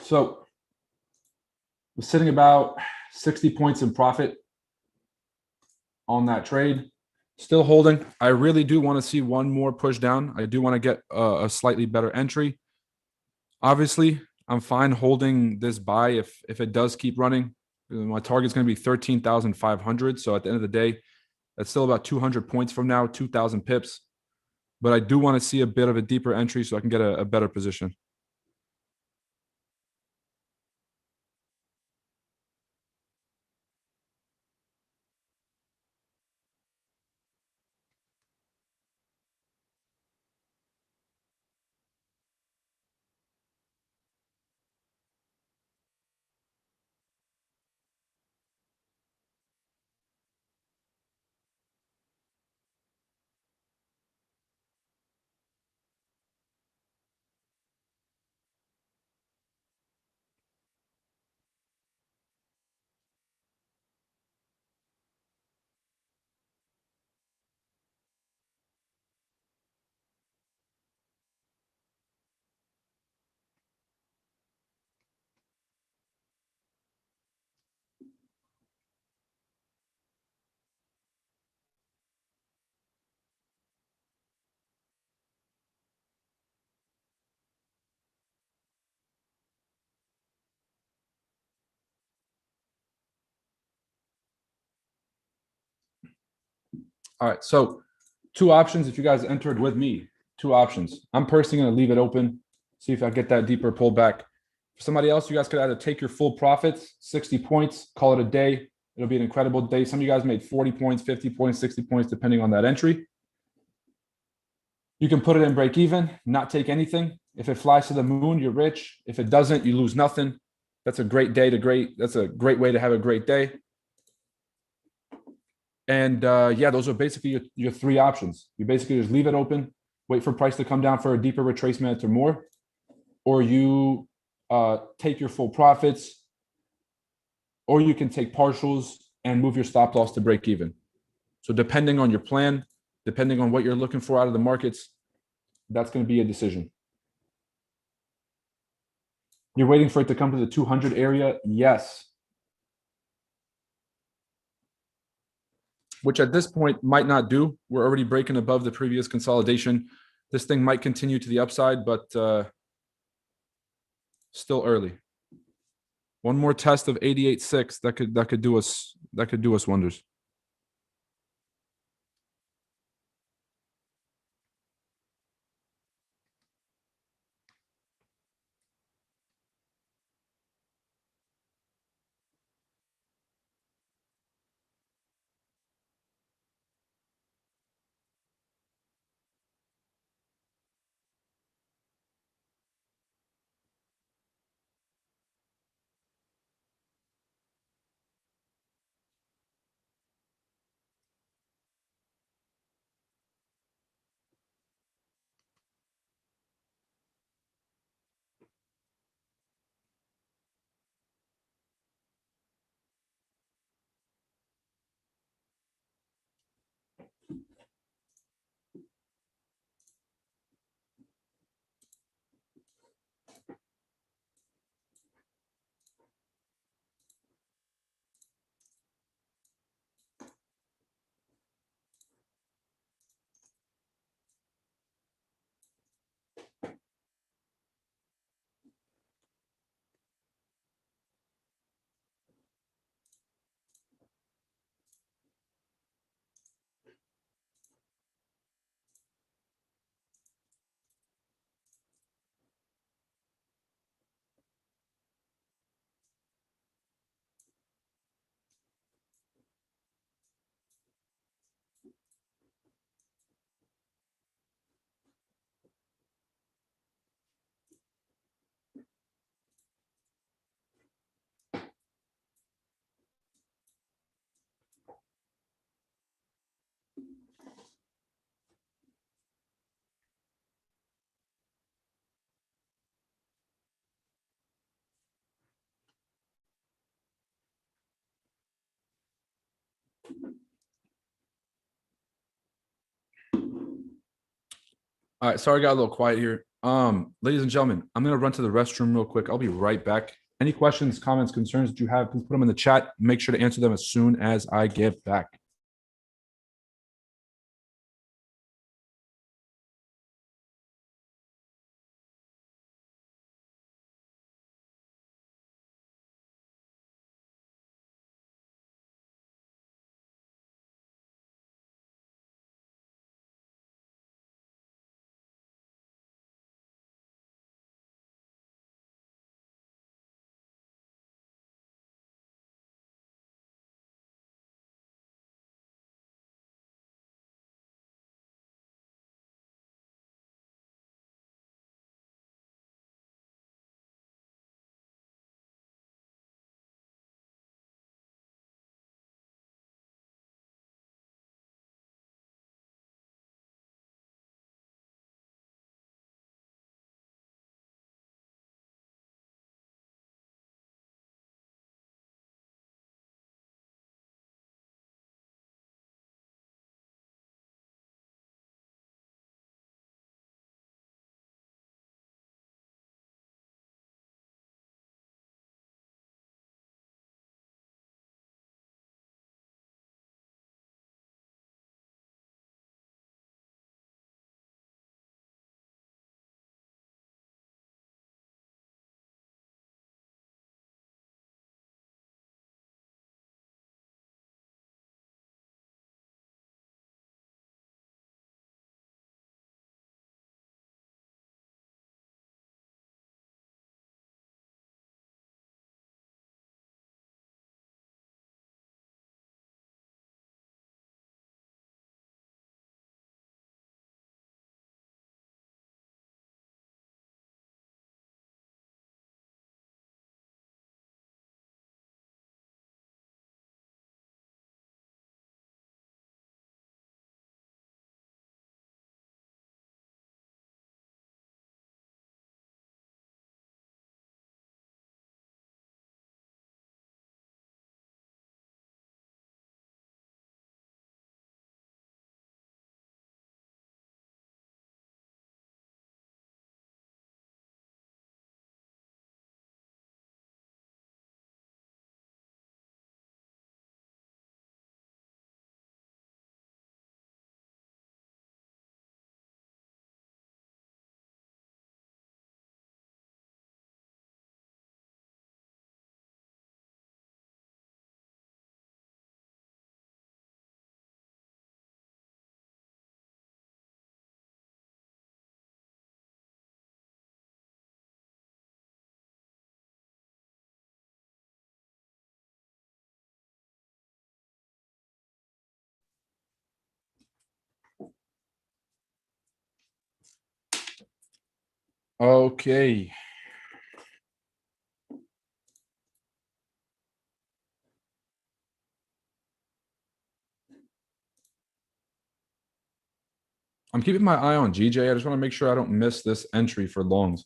Speaker 1: So we're sitting about 60 points in profit on that trade. Still holding. I really do want to see one more push down. I do want to get a slightly better entry. Obviously, I'm fine holding this buy if it does keep running. My target is going to be 13,500. So at the end of the day, that's still about 200 points from now, 2,000 pips. But I do want to see a bit of a deeper entry so I can get a better position. All right, so two options if you guys entered with me. Two options. I'm personally going to leave it open, see if I get that deeper pullback. For somebody else, you guys could either take your full profits, 60 points, call it a day. It'll be an incredible day. Some of you guys made 40 points, 50 points, 60 points, depending on that entry. You can put it in break even, not take anything. If it flies to the moon, you're rich. If it doesn't, you lose nothing. That's a great day that's a great way to have a great day. And yeah, those are basically your three options. You basically just leave it open, wait for price to come down for a deeper retracement or more, or you take your full profits, or you can take partials and move your stop loss to break even. So depending on your plan, depending on what you're looking for out of the markets, that's going to be a decision. You're waiting for it to come to the 200 area? Yes. Which at this point might not do. We're already breaking above the previous consolidation. This thing might continue to the upside, but still early. One more test of 88.6 that could do us wonders. All right, sorry, I got a little quiet here. Ladies and gentlemen, I'm gonna run to the restroom real quick. I'll be right back. Any questions, comments, concerns that you have, please put them in the chat. Make sure to answer them as soon as I get back. Okay. I'm keeping my eye on GJ. I just want to make sure I don't miss this entry for longs.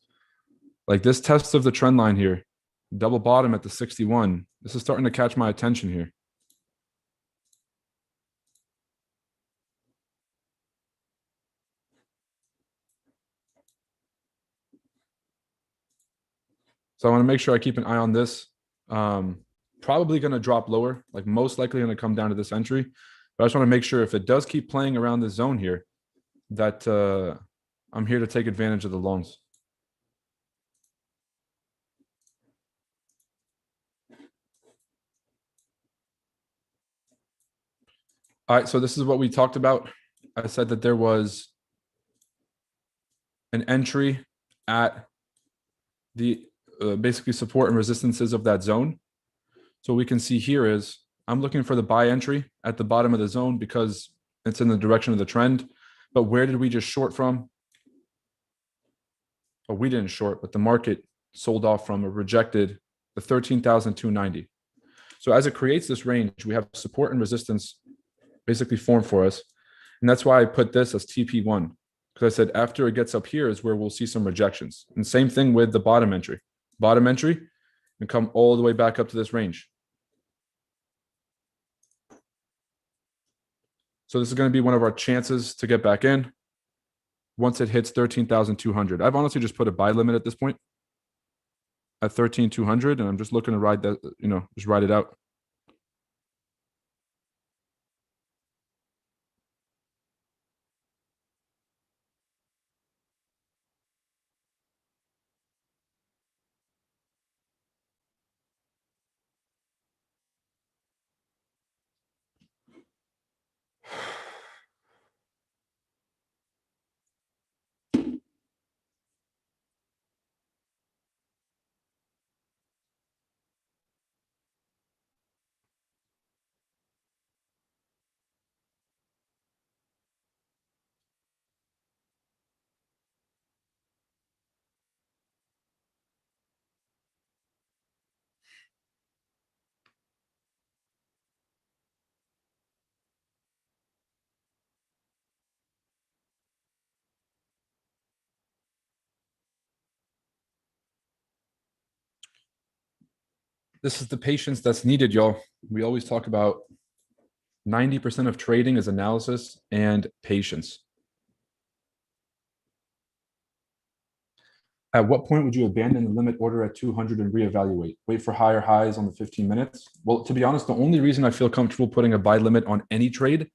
Speaker 1: Like this test of the trend line here, double bottom at the 61. This is starting to catch my attention here. So I want to make sure I keep an eye on this. Probably going to drop lower, like most likely going to come down to this entry. But I just want to make sure if it does keep playing around this zone here, that I'm here to take advantage of the longs. All right, so this is what we talked about. I said that there was an entry at the basically support and resistances of that zone. So what we can see here is I'm looking for the buy entry at the bottom of the zone because it's in the direction of the trend. But where did we just short from? Oh, we didn't short, but the market sold off from or rejected the 13,290. So as it creates this range, we have support and resistance basically formed for us. And that's why I put this as TP1, because I said after it gets up here is where we'll see some rejections. And same thing with the bottom entry. Bottom entry and come all the way back up to this range. So this is going to be one of our chances to get back in. once it hits 13,200. I've honestly just put a buy limit at this point at 13,200, and I'm just looking to ride that, just ride it out. This is the patience that's needed, y'all. We always talk about 90% of trading is analysis and patience. At what point would you abandon the limit order at 200 and reevaluate? Wait for higher highs on the 15 minutes? Well, to be honest, the only reason I feel comfortable putting a buy limit on any trade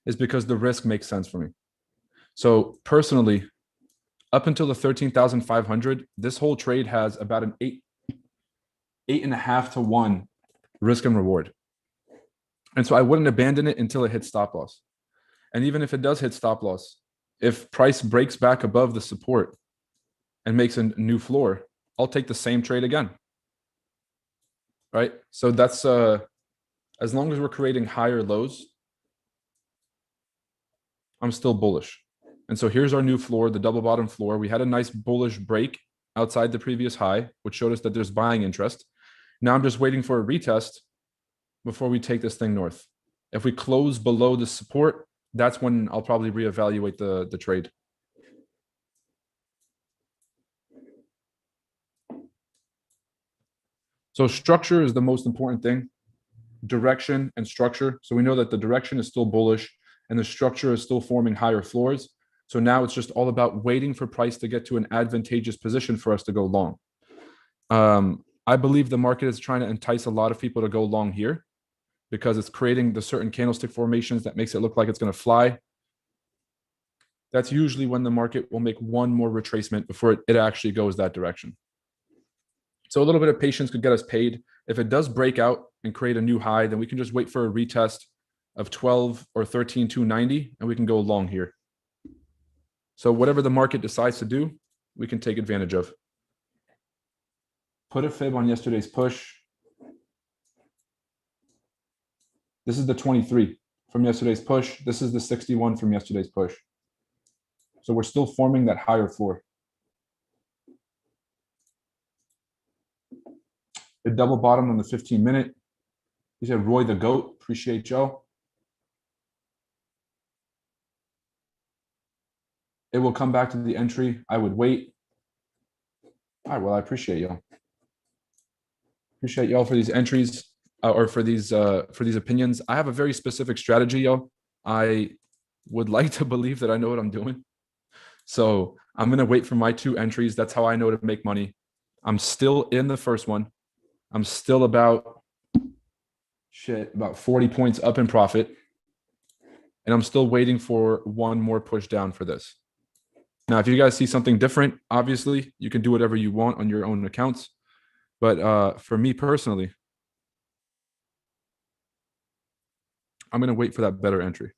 Speaker 1: is because the risk makes sense for me. So personally, up until the 13,500, this whole trade has about an 8.5 to 1 risk and reward. And so I wouldn't abandon it until it hits stop loss. And even if it does hit stop loss, if price breaks back above the support and makes a new floor, I'll take the same trade again. Right? So that's as long as we're creating higher lows, I'm still bullish. And so here's our new floor, the double bottom floor. We had a nice bullish break outside the previous high, which showed us that there's buying interest. Now I'm just waiting for a retest before we take this thing north. If we close below the support, that's when I'll probably reevaluate the trade. So structure is the most important thing. Direction and structure. So we know that the direction is still bullish and the structure is still forming higher floors. So now it's just all about waiting for price to get to an advantageous position for us to go long. I believe the market is trying to entice a lot of people to go long here because it's creating the certain candlestick formations that makes it look like it's going to fly. That's usually when the market will make one more retracement before it actually goes that direction. So a little bit of patience could get us paid. If it does break out and create a new high, then we can just wait for a retest of 12 or 13,290 and we can go long here. So whatever the market decides to do, we can take advantage of. Put a fib on yesterday's push. This is the 23 from yesterday's push. This is the 61 from yesterday's push. So we're still forming that higher floor. It double bottomed on the 15-minute. He said, Roy the GOAT. Appreciate Joe. It will come back to the entry. I would wait. All right, well, I appreciate y'all. Appreciate y'all for these entries or for these opinions. I have a very specific strategy, y'all. I would like to believe that I know what I'm doing. So I'm going to wait for my 2 entries. That's how I know to make money. I'm still in the first one. I'm still about 40 points up in profit. And I'm still waiting for one more push down for this. Now, if you guys see something different, obviously you can do whatever you want on your own accounts. But for me personally, I'm going to wait for that better entry.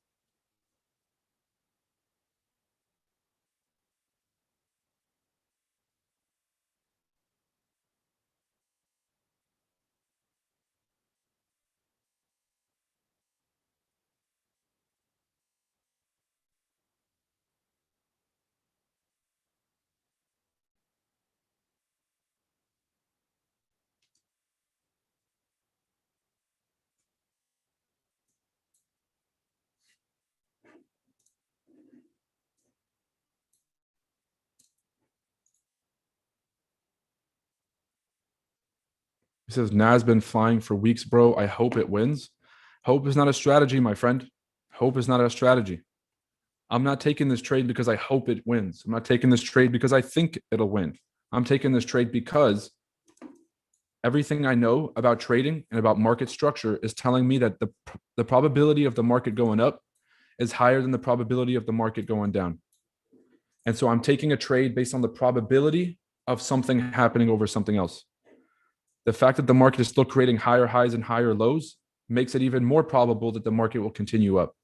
Speaker 1: He says, Nas been flying for weeks, bro. I hope it wins. Hope is not a strategy, my friend. Hope is not a strategy. I'm not taking this trade because I hope it wins. I'm not taking this trade because I think it'll win. I'm taking this trade because everything I know about trading and about market structure is telling me that the probability of the market going up is higher than the probability of the market going down. And so I'm taking a trade based on the probability of something happening over something else. The fact that the market is still creating higher highs and higher lows makes it even more probable that the market will continue up.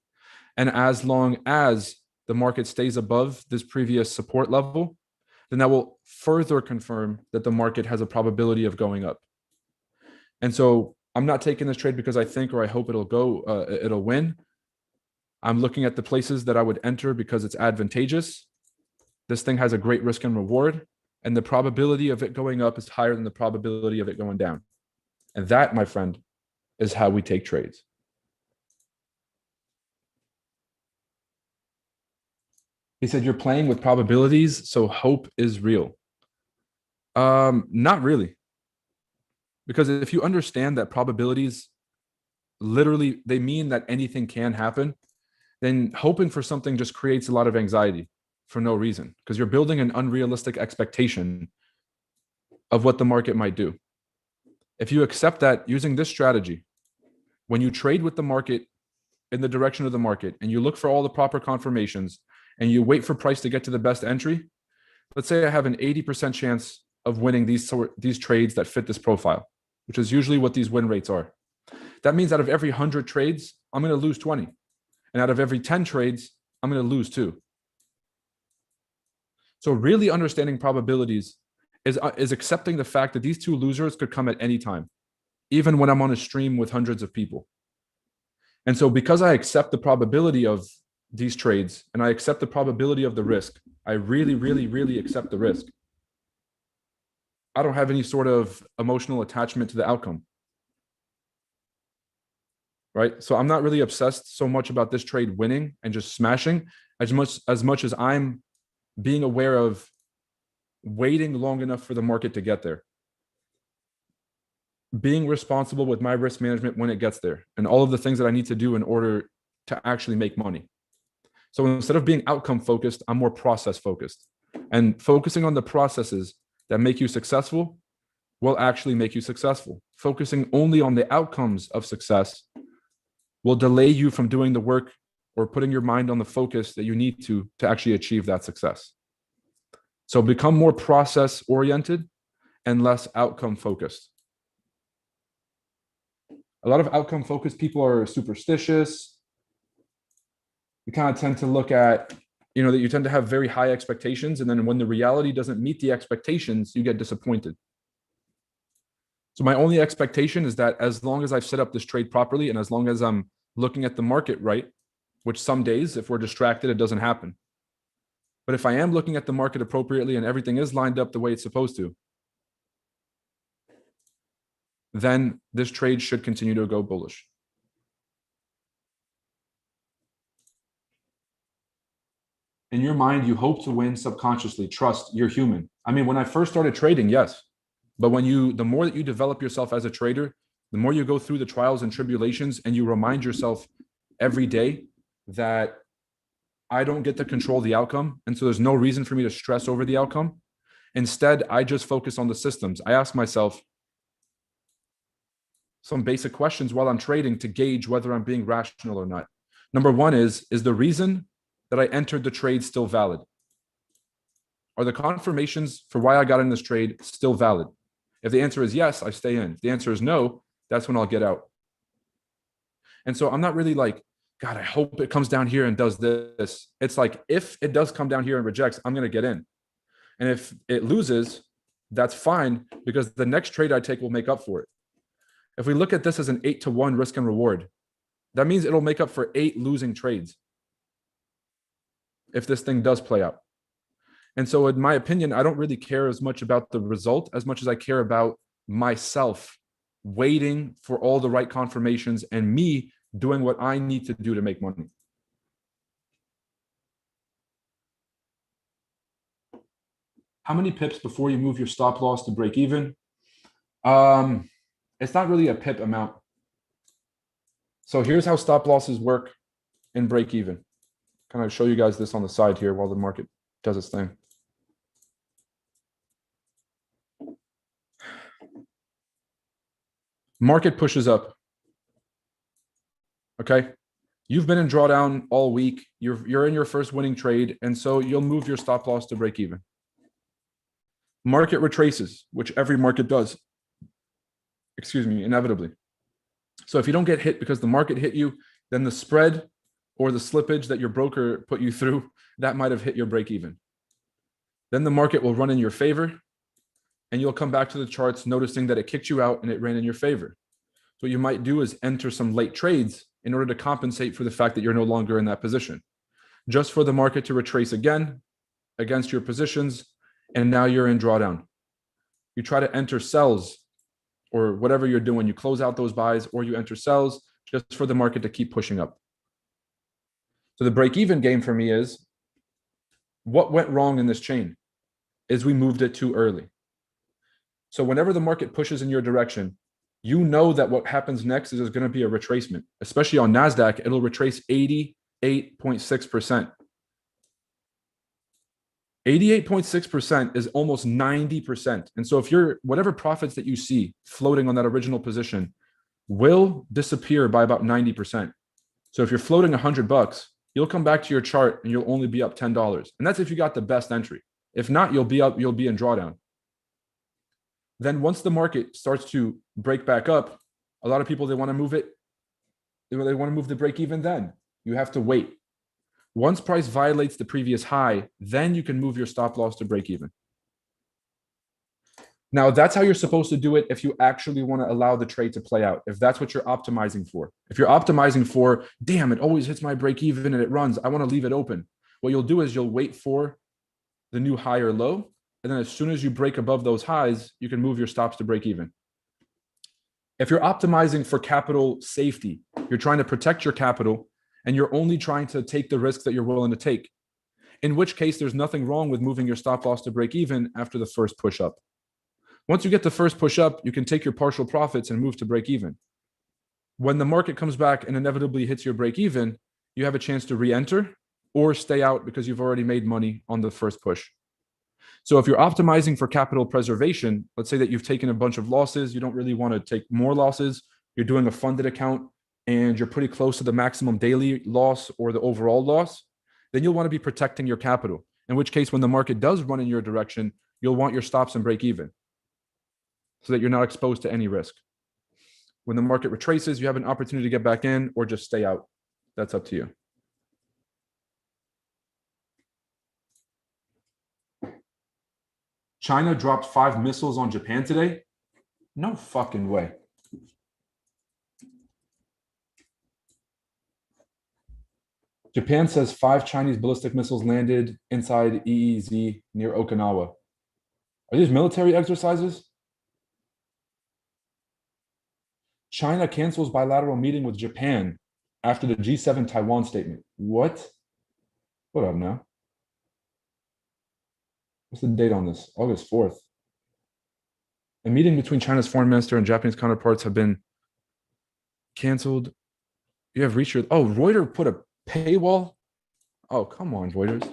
Speaker 1: And as long as the market stays above this previous support level, then that will further confirm that the market has a probability of going up. And so I'm not taking this trade because I think or I hope it'll win. I'm looking at the places that I would enter because it's advantageous. This thing has a great risk and reward, and the probability of it going up is higher than the probability of it going down. And that, my friend, is how we take trades. He said, you're playing with probabilities, so hope is real. Not really. Because if you understand that probabilities literally, they mean that anything can happen, then hoping for something just creates a lot of anxiety for no reason, because you're building an unrealistic expectation of what the market might do. If you accept that using this strategy, when you trade with the market in the direction of the market and you look for all the proper confirmations and you wait for price to get to the best entry, let's say I have an 80% chance of winning these trades that fit this profile, which is usually what these win rates are. That means out of every 100 trades, I'm going to lose 20. And out of every 10 trades, I'm going to lose 2. So really understanding probabilities is accepting the fact that these 2 losers could come at any time, even when I'm on a stream with hundreds of people. And so because I accept the probability of these trades and I accept the probability of the risk, I really, really, really accept the risk. I don't have any sort of emotional attachment to the outcome. Right? So I'm not really obsessed so much about this trade winning and just smashing as much as I'm being aware of waiting long enough for the market to get there. Being responsible with my risk management when it gets there and all of the things that I need to do in order to actually make money. So instead of being outcome focused, I'm more process focused, and focusing on the processes that make you successful will actually make you successful. Focusing only on the outcomes of success will delay you from doing the work or putting your mind on the focus that you need to actually achieve that success. So become more process oriented and less outcome focused. A lot of outcome focused people are superstitious. You kind of tend to look at, that you tend to have very high expectations. And then when the reality doesn't meet the expectations, you get disappointed. So my only expectation is that as long as I've set up this trade properly and as long as I'm looking at the market right, which some days, if we're distracted, it doesn't happen. But if I am looking at the market appropriately and everything is lined up the way it's supposed to, then this trade should continue to go bullish. In your mind, you hope to win subconsciously. Trust, you're human. I mean, when I first started trading, yes. But the more that you develop yourself as a trader, the more you go through the trials and tribulations and you remind yourself every day that I don't get to control the outcome. And so there's no reason for me to stress over the outcome. Instead, I just focus on the systems. I ask myself some basic questions while I'm trading to gauge whether I'm being rational or not. Number one is the reason that I entered the trade still valid? Are the confirmations for why I got in this trade still valid? If the answer is yes, I stay in. If the answer is no, that's when I'll get out. And so I'm not really like, God, I hope it comes down here and does this. It's like, if it does come down here and rejects, I'm going to get in. And if it loses, that's fine, because the next trade I take will make up for it. If we look at this as an 8-to-1 risk and reward, that means it'll make up for 8 losing trades if this thing does play out. And so in my opinion, I don't really care as much about the result as much as I care about myself waiting for all the right confirmations and me doing what I need to do to make money. How many pips before you move your stop loss to break even? It's not really a pip amount. So here's how stop losses work in break even. kind of show you guys this on the side here while the market does its thing. Market pushes up. Okay. You've been in drawdown all week. You're in your first winning trade. And so you'll move your stop loss to break even. Market retraces, which every market does. Excuse me, inevitably. So if you don't get hit because the market hit you, then the spread or the slippage that your broker put you through, that might have hit your break even. Then the market will run in your favor and you'll come back to the charts noticing that it kicked you out and it ran in your favor. So what you might do is enter some late trades in order to compensate for the fact that you're no longer in that position, just for the market to retrace again against your positions. And now you're in drawdown. You try to enter sells or whatever you're doing. You close out those buys or you enter sells just for the market to keep pushing up. So the break-even game for me is what went wrong in this chain is we moved it too early. So whenever the market pushes in your direction, you know that what happens next is there's going to be a retracement, especially on NASDAQ. It'll retrace 88.6%. 88.6% is almost 90%. And so if you're, whatever profits that you see floating on that original position will disappear by about 90%. So if you're floating $100, you'll come back to your chart and you'll only be up $10. And that's if you got the best entry. If not, you'll be in drawdown. Then once the market starts to break back up, a lot of people, they want to move it. They want to move the break even then. You have to wait. Once price violates the previous high, then you can move your stop loss to break even. Now, that's how you're supposed to do it if you actually want to allow the trade to play out, if that's what you're optimizing for. If you're optimizing for, damn, it always hits my break even and it runs, I want to leave it open. What you'll do is you'll wait for the new high or low. And then as soon as you break above those highs, you can move your stops to break even. If you're optimizing for capital safety, you're trying to protect your capital and you're only trying to take the risks that you're willing to take, in which case there's nothing wrong with moving your stop loss to break even after the first push up. Once you get the first push up, you can take your partial profits and move to break even. When the market comes back and inevitably hits your break even, you have a chance to re-enter or stay out because you've already made money on the first push. So if you're optimizing for capital preservation, let's say that you've taken a bunch of losses, you don't really want to take more losses, you're doing a funded account and you're pretty close to the maximum daily loss or the overall loss, then you'll want to be protecting your capital. In which case, when the market does run in your direction, you'll want your stops and break even so that you're not exposed to any risk. When the market retraces, you have an opportunity to get back in or just stay out. That's up to you. China dropped 5 missiles on Japan today? No fucking way. Japan says 5 Chinese ballistic missiles landed inside EEZ near Okinawa. Are these military exercises? China cancels bilateral meeting with Japan after the G7 Taiwan statement. What? What up now? What's the date on this? August 4th. A meeting between China's foreign minister and Japanese counterparts have been canceled. You have reached your... Oh, Reuters put a paywall? Oh, come on, Reuters.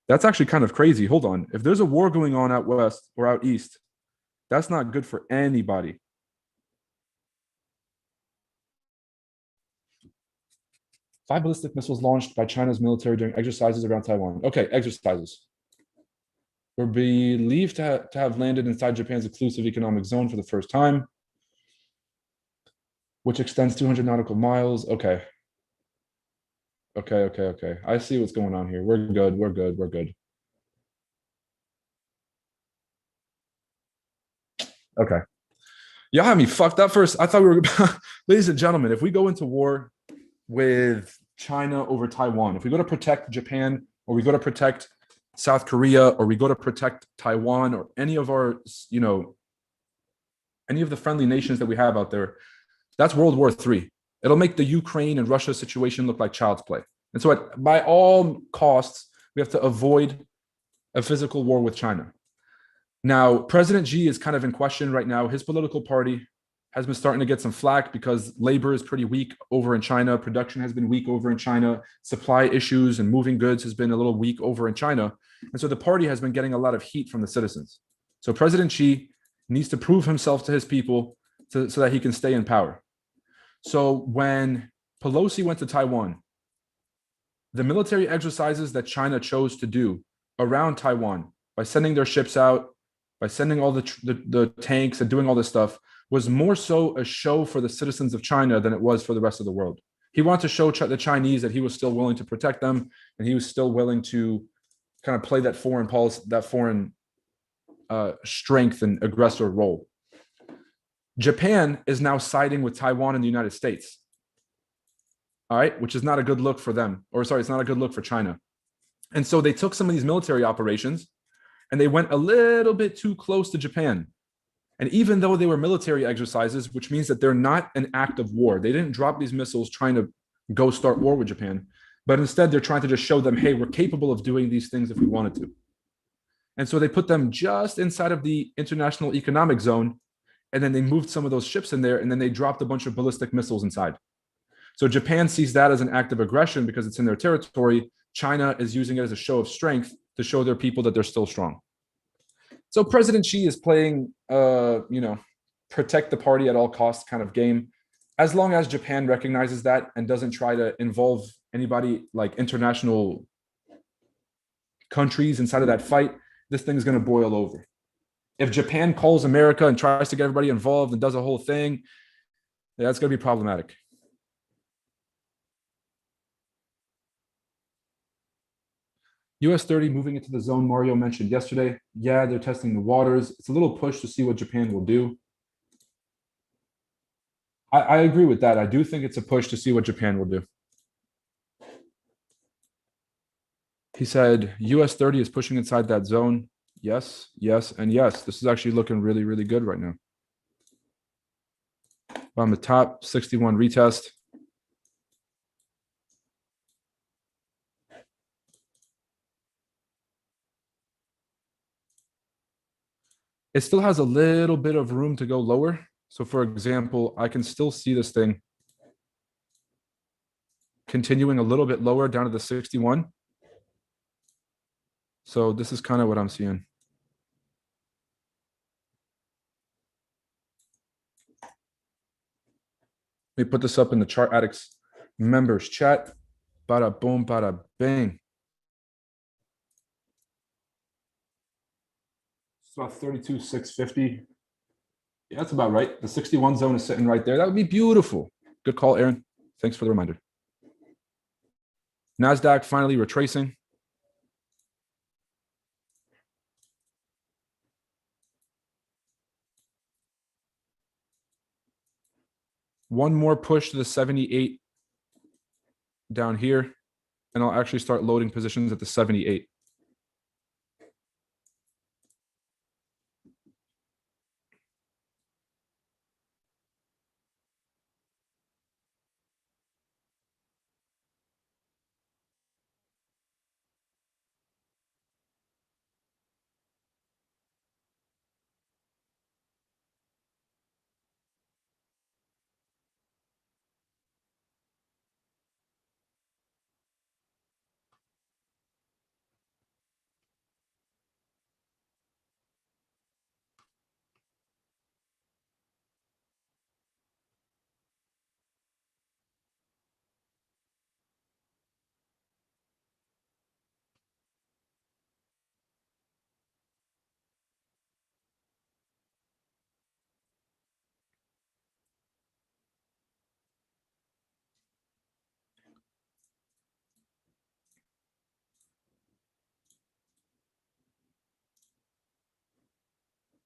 Speaker 1: That's actually kind of crazy. Hold on. If there's a war going on out west or out east, that's not good for anybody. Five ballistic missiles launched by China's military during exercises around Taiwan. Okay, exercises. Were believed to have landed inside Japan's exclusive economic zone for the first time, which extends 200 nautical miles. Okay. Okay. I see what's going on here. We're good. Okay. Y'all had me fucked up first. I thought we were, ladies and gentlemen, if we go into war with China over Taiwan, if we go to protect Japan, or we go to protect South Korea, or we go to protect Taiwan, or any of our, any of the friendly nations that we have out there, that's World War III. It'll make the Ukraine and Russia situation look like child's play. And so by all costs, we have to avoid a physical war with China. Now, President Xi is kind of in question right now. His political party has been starting to get some flack because labor is pretty weak over in China. Production has been weak over in China. Supply issues and moving goods has been a little weak over in China. And so the party has been getting a lot of heat from the citizens. So President Xi needs to prove himself to his people so that he can stay in power. So when Pelosi went to Taiwan, the military exercises that China chose to do around Taiwan by sending their ships out, by sending all the tanks and doing all this stuff, was more so a show for the citizens of China than it was for the rest of the world. He wanted to show the Chinese that he was still willing to protect them, and he was still willing to kind of play that foreign policy, that foreign strength and aggressor role. Japan is now siding with Taiwan and the United States. All right, which is not a good look for them, or sorry, it's not a good look for China. And so they took some of these military operations and they went a little bit too close to Japan. And even though they were military exercises, which means that they're not an act of war, they didn't drop these missiles trying to go start war with Japan, but instead they're trying to just show them, hey, we're capable of doing these things if we wanted to. And so they put them just inside of the international economic zone, and then they moved some of those ships in there, and then they dropped a bunch of ballistic missiles inside. So Japan sees that as an act of aggression because it's in their territory. China is using it as a show of strength to show their people that they're still strong. So President Xi is playing, protect the party at all costs kind of game. As long as Japan recognizes that and doesn't try to involve anybody like international countries inside of that fight, this thing is going to boil over. If Japan calls America and tries to get everybody involved and does a whole thing, that's going to be problematic. US 30 moving into the zone Mario mentioned yesterday. Yeah, they're testing the waters. It's a little push to see what Japan will do. I agree with that. I do think it's a push to see what Japan will do. He said US 30 is pushing inside that zone. Yes, yes, and yes. This is actually looking really, really good right now. On the top, 61 retest. It still has a little bit of room to go lower. So for example, I can still see this thing continuing a little bit lower down to the 61. So this is kind of what I'm seeing. Let me put this up in the Chart Addicts members chat. Bada boom, bada bang. It's about 32,650. Yeah, that's about right. The 61 zone is sitting right there. That would be beautiful. Good call, Aaron. Thanks for the reminder. NASDAQ finally retracing. One more push to the 78 down here, and I'll actually start loading positions at the 78.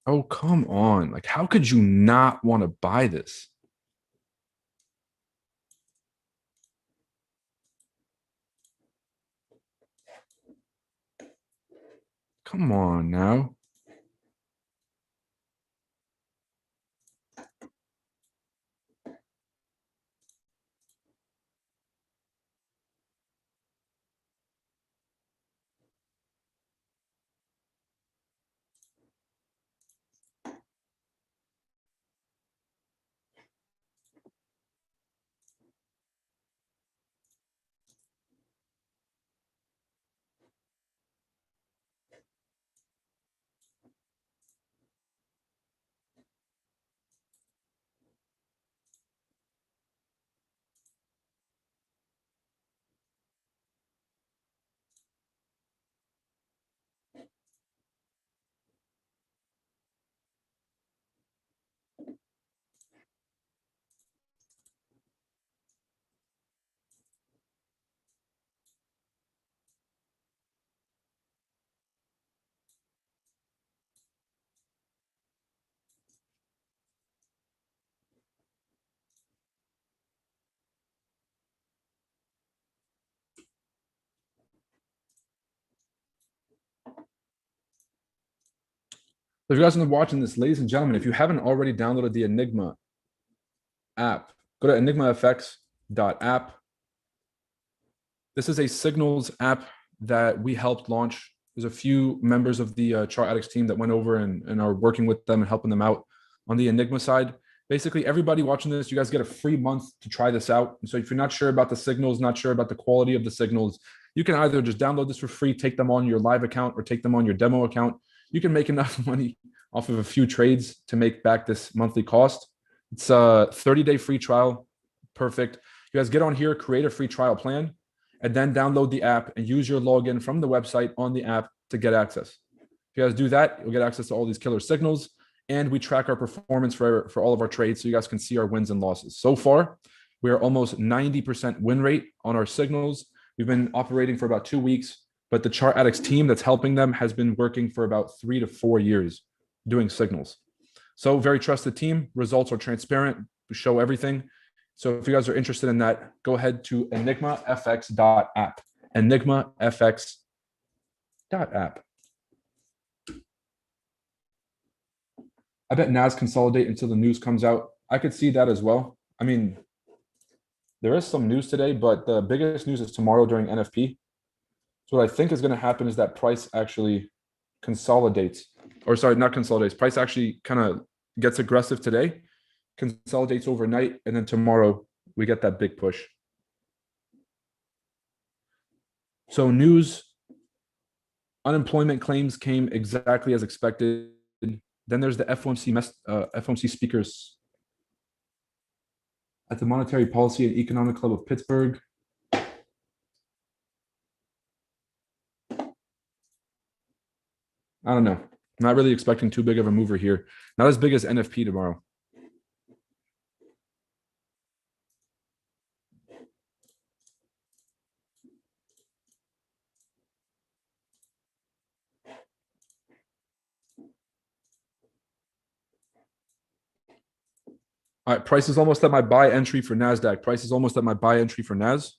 Speaker 1: Oh, come on. Like, how could you not want to buy this? Come on now. if you guys are watching this, ladies and gentlemen, if you haven't already downloaded the Enigma app, go to enigmafx.app. This is a signals app that we helped launch. There's a few members of the Chart Addicts team that went over and are working with them and helping them out on the Enigma side. Basically, everybody watching this, you guys get a free month to try this out. And so if you're not sure about the signals, not sure about the quality of the signals, you can either just download this for free, take them on your live account, or take them on your demo account. You can make enough money off of a few trades to make back this monthly cost. It's a 30-day free trial. Perfect. You guys get on here, create a free trial plan, and then download the app and use your login from the website on the app to get access. If you guys do that, you'll get access to all these killer signals, and we track our performance for all of our trades so you guys can see our wins and losses. So far, we are almost 90% win rate on our signals. We've been operating for about 2 weeks, but the Chart Addicts team that's helping them has been working for about 3 to 4 years doing signals. So very trusted team. Results are transparent. We show everything. So if you guys are interested in that, go ahead to enigmafx.app. Enigmafx.app. I bet NAS consolidate until the news comes out. I could see that as well. I mean, there is some news today, but the biggest news is tomorrow during NFP. So what I think is going to happen is that price actually consolidates, or sorry, not consolidates. Price actually kind of gets aggressive today, consolidates overnight, and then tomorrow we get that big push. So news, unemployment claims came exactly as expected. Then there's the FOMC speakers at the Monetary Policy and Economic Club of Pittsburgh. I don't know. Not really expecting too big of a mover here. Not as big as NFP tomorrow. All right, price is almost at my buy entry for NASDAQ. Price is almost at my buy entry for NAS.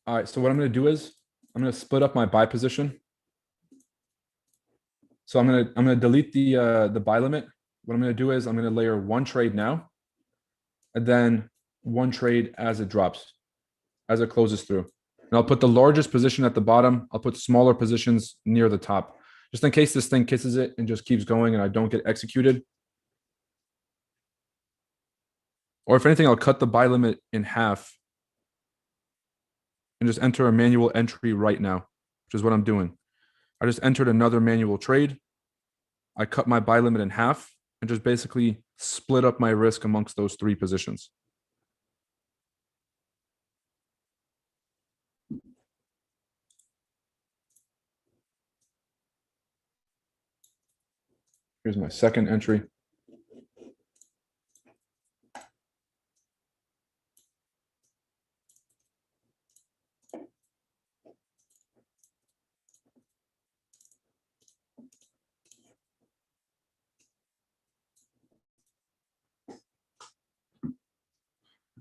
Speaker 1: All right, so what I'm going to do is I'm going to split up my buy position. So I'm going to delete the buy limit. What I'm going to do is I'm going to layer one trade now, and then one trade as it drops, as it closes through. And I'll put the largest position at the bottom. I'll put smaller positions near the top, just in case this thing kisses it and just keeps going and I don't get executed. Or if anything, I'll cut the buy limit in half and just enter a manual entry right now, which is what I'm doing. I just entered another manual trade. I cut my buy limit in half and just basically split up my risk amongst those three positions. Here's my second entry.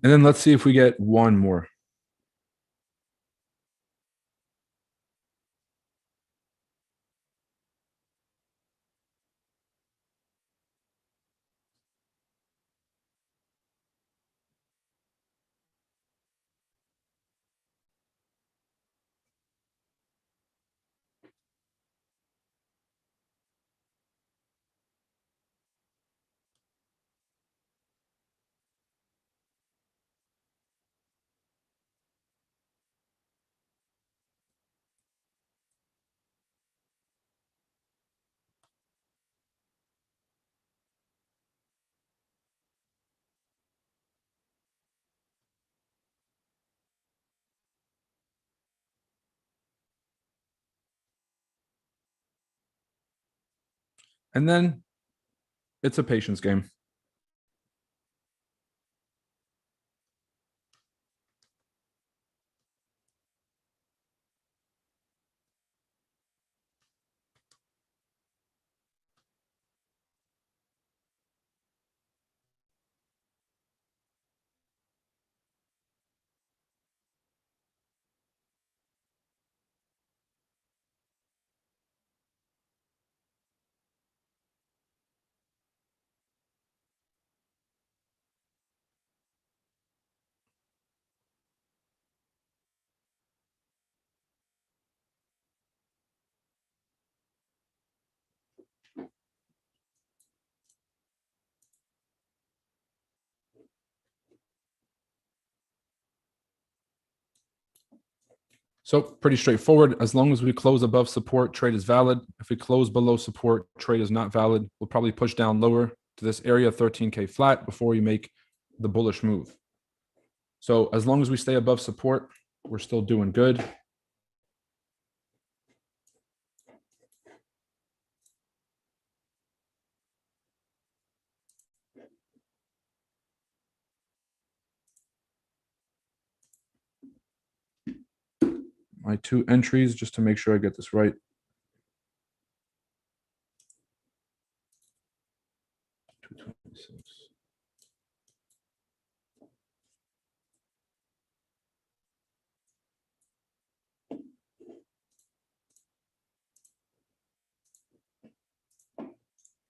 Speaker 1: And then let's see if we get one more. And then it's a patience game. So pretty straightforward. As long as we close above support, trade is valid. If we close below support, trade is not valid. We'll probably push down lower to this area, 13K flat, before we make the bullish move. So as long as we stay above support, we're still doing good. My 2 entries, just to make sure I get this right.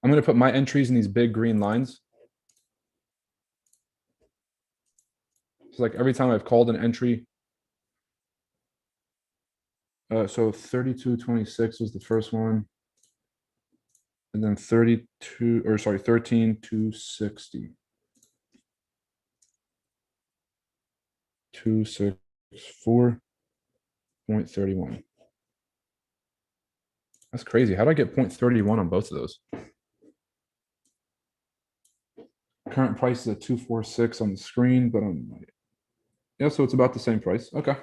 Speaker 1: I'm going to put my entries in these big green lines. It's like every time I've called an entry. So 32.26 was the first one. And then 13.260. 264.31. That's crazy. How do I get 0.31 on both of those? Current price is at 246 on the screen, but yeah, so it's about the same price. Okay.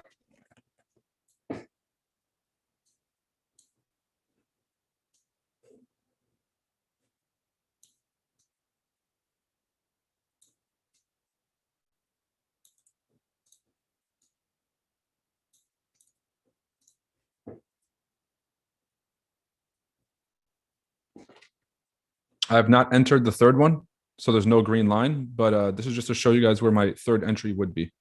Speaker 1: I have not entered the third one, so there's no green line, but this is just to show you guys where my third entry would be.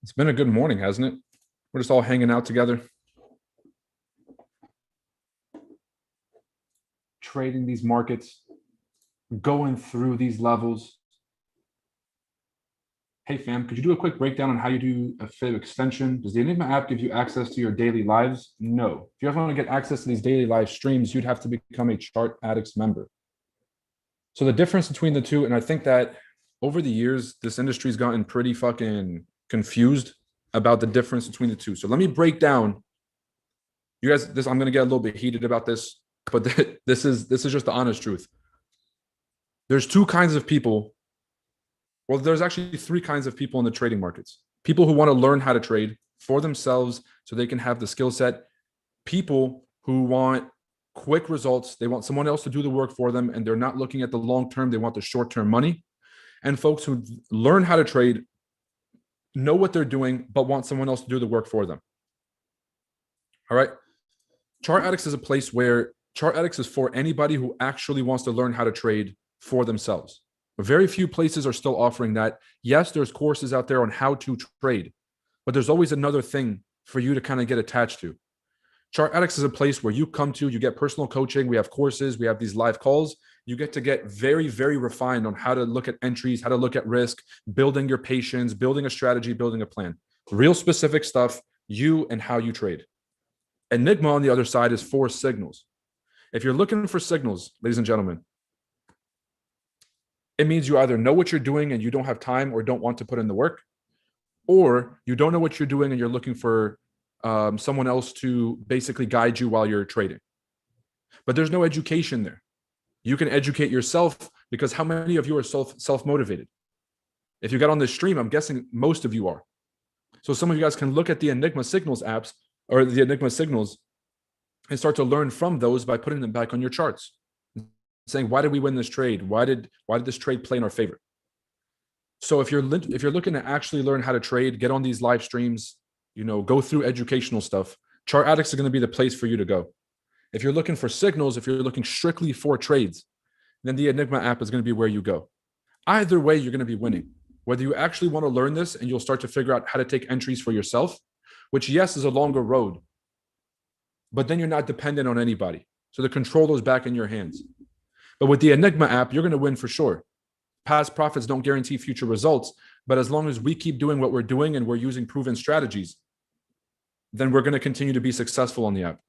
Speaker 1: It's been a good morning, hasn't it? We're just all hanging out together. Trading these markets, going through these levels. Hey fam, could you do a quick breakdown on how you do a fib extension? Does the Enigma app give you access to your daily lives? No. If you ever want to get access to these daily live streams, you'd have to become a Chart Addicts member. So the difference between the two, and I think that over the years, this industry's gotten pretty fucking confused about the difference between the two. So let me break down. You guys, I'm gonna get a little bit heated about this, but this is just the honest truth. There's 2 kinds of people. Well, there's actually 3 kinds of people in the trading markets. People who want to learn how to trade for themselves so they can have the skill set. People who want quick results. They want someone else to do the work for them, and they're not looking at the long term. They want the short term money. And folks who learn how to trade, know what they're doing, but want someone else to do the work for them. All right. Chart Addicts is a place where Chart Addicts is for anybody who actually wants to learn how to trade for themselves. Very few places are still offering that. Yes, there's courses out there on how to trade, but there's always another thing for you to kind of get attached to. Chart Addicts is a place where you come to, you get personal coaching. We have courses, we have these live calls. You get to get very, very refined on how to look at entries, how to look at risk, building your patience, building a strategy, building a plan. Real specific stuff, you and how you trade. Enigma on the other side is for signals. If you're looking for signals, ladies and gentlemen, it means you either know what you're doing and you don't have time or don't want to put in the work, or you don't know what you're doing and you're looking for someone else to basically guide you while you're trading. But there's no education there. You can educate yourself, because how many of you are self-motivated? If you got on this stream, I'm guessing most of you are. So some of you guys can look at the Enigma Signals apps or the Enigma Signals and start to learn from those by putting them back on your charts, saying, why did we win this trade? Why did this trade play in our favor? So if you're looking to actually learn how to trade, get on these live streams, go through educational stuff, Chart Addicts is going to be the place for you to go. If you're looking for signals, if you're looking strictly for trades, then the Enigma app is going to be where you go. Either way, you're going to be winning. Whether you actually want to learn this and you'll start to figure out how to take entries for yourself, which, yes, is a longer road, but then you're not dependent on anybody. So the control is back in your hands. But with the Enigma app, you're going to win for sure. Past profits don't guarantee future results, but as long as we keep doing what we're doing and we're using proven strategies, then we're going to continue to be successful on the app.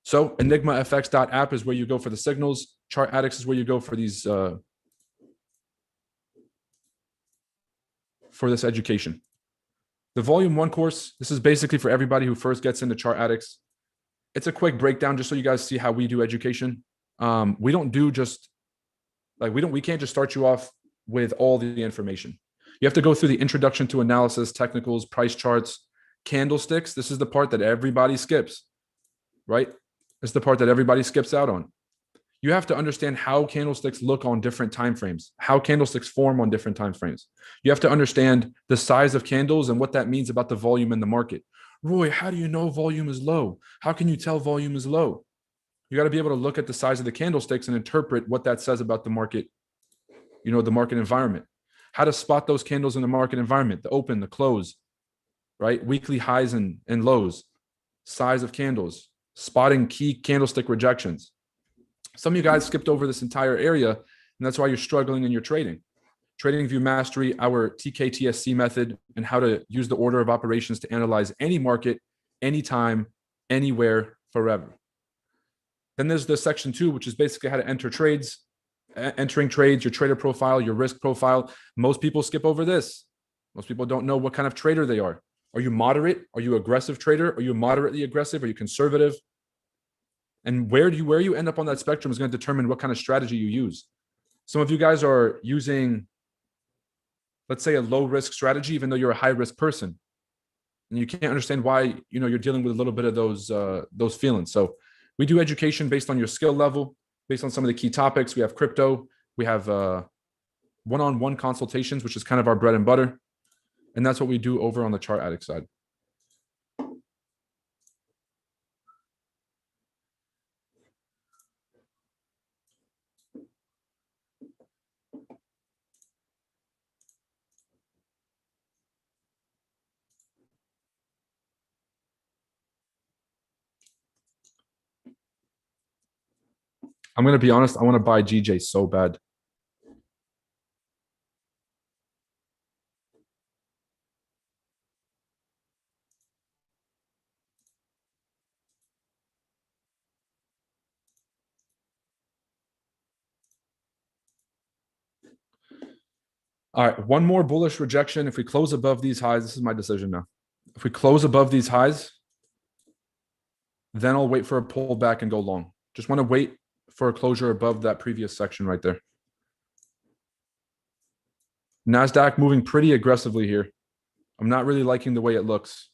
Speaker 1: So enigmafx.app is where you go for the signals. Chart Addicts is where you go for these for this education. The Volume 1 course, this is basically for everybody who first gets into Chart Addicts. It's a quick breakdown just so you guys see how we do education. We don't do just like we can't just start you off with all the information. You have to go through the introduction to analysis, technicals, price charts, candlesticks. This is the part that everybody skips, right? It's the part that everybody skips out on. You have to understand how candlesticks look on different time frames, how candlesticks form on different time frames. You have to understand the size of candles and what that means about the volume in the market. Roy, how do you know volume is low? How can you tell volume is low? You got to be able to look at the size of the candlesticks and interpret what that says about the market, the market environment. How to spot those candles in the market environment, the open, the close, right? Weekly highs and lows, size of candles, spotting key candlestick rejections. Some of you guys skipped over this entire area, and that's why you're struggling in your trading. Trading View Mastery, our TKTSC method, and how to use the order of operations to analyze any market, anytime, anywhere, forever. Then there's the section 2, which is basically how to enter trades, entering trades, your trader profile, your risk profile. Most people skip over this. Most people don't know what kind of trader they are. Are you moderate? Are you aggressive trader? Are you moderately aggressive? Are you conservative? And where you end up on that spectrum is going to determine what kind of strategy you use. Some of you guys are using, let's say, a low risk strategy, even though you're a high risk person, and you can't understand why you're dealing with a little bit of those feelings. So we do education based on your skill level, based on some of the key topics. We have crypto, we have one-on-one consultations, which is kind of our bread and butter, and that's what we do over on the Chart Addict side. I'm going to be honest, I want to buy GJ so bad. All right, one more bullish rejection. If we close above these highs, this is my decision now. If we close above these highs, then I'll wait for a pullback and go long. Just want to wait for a closure above that previous section right there. NASDAQ moving pretty aggressively here. I'm not really liking the way it looks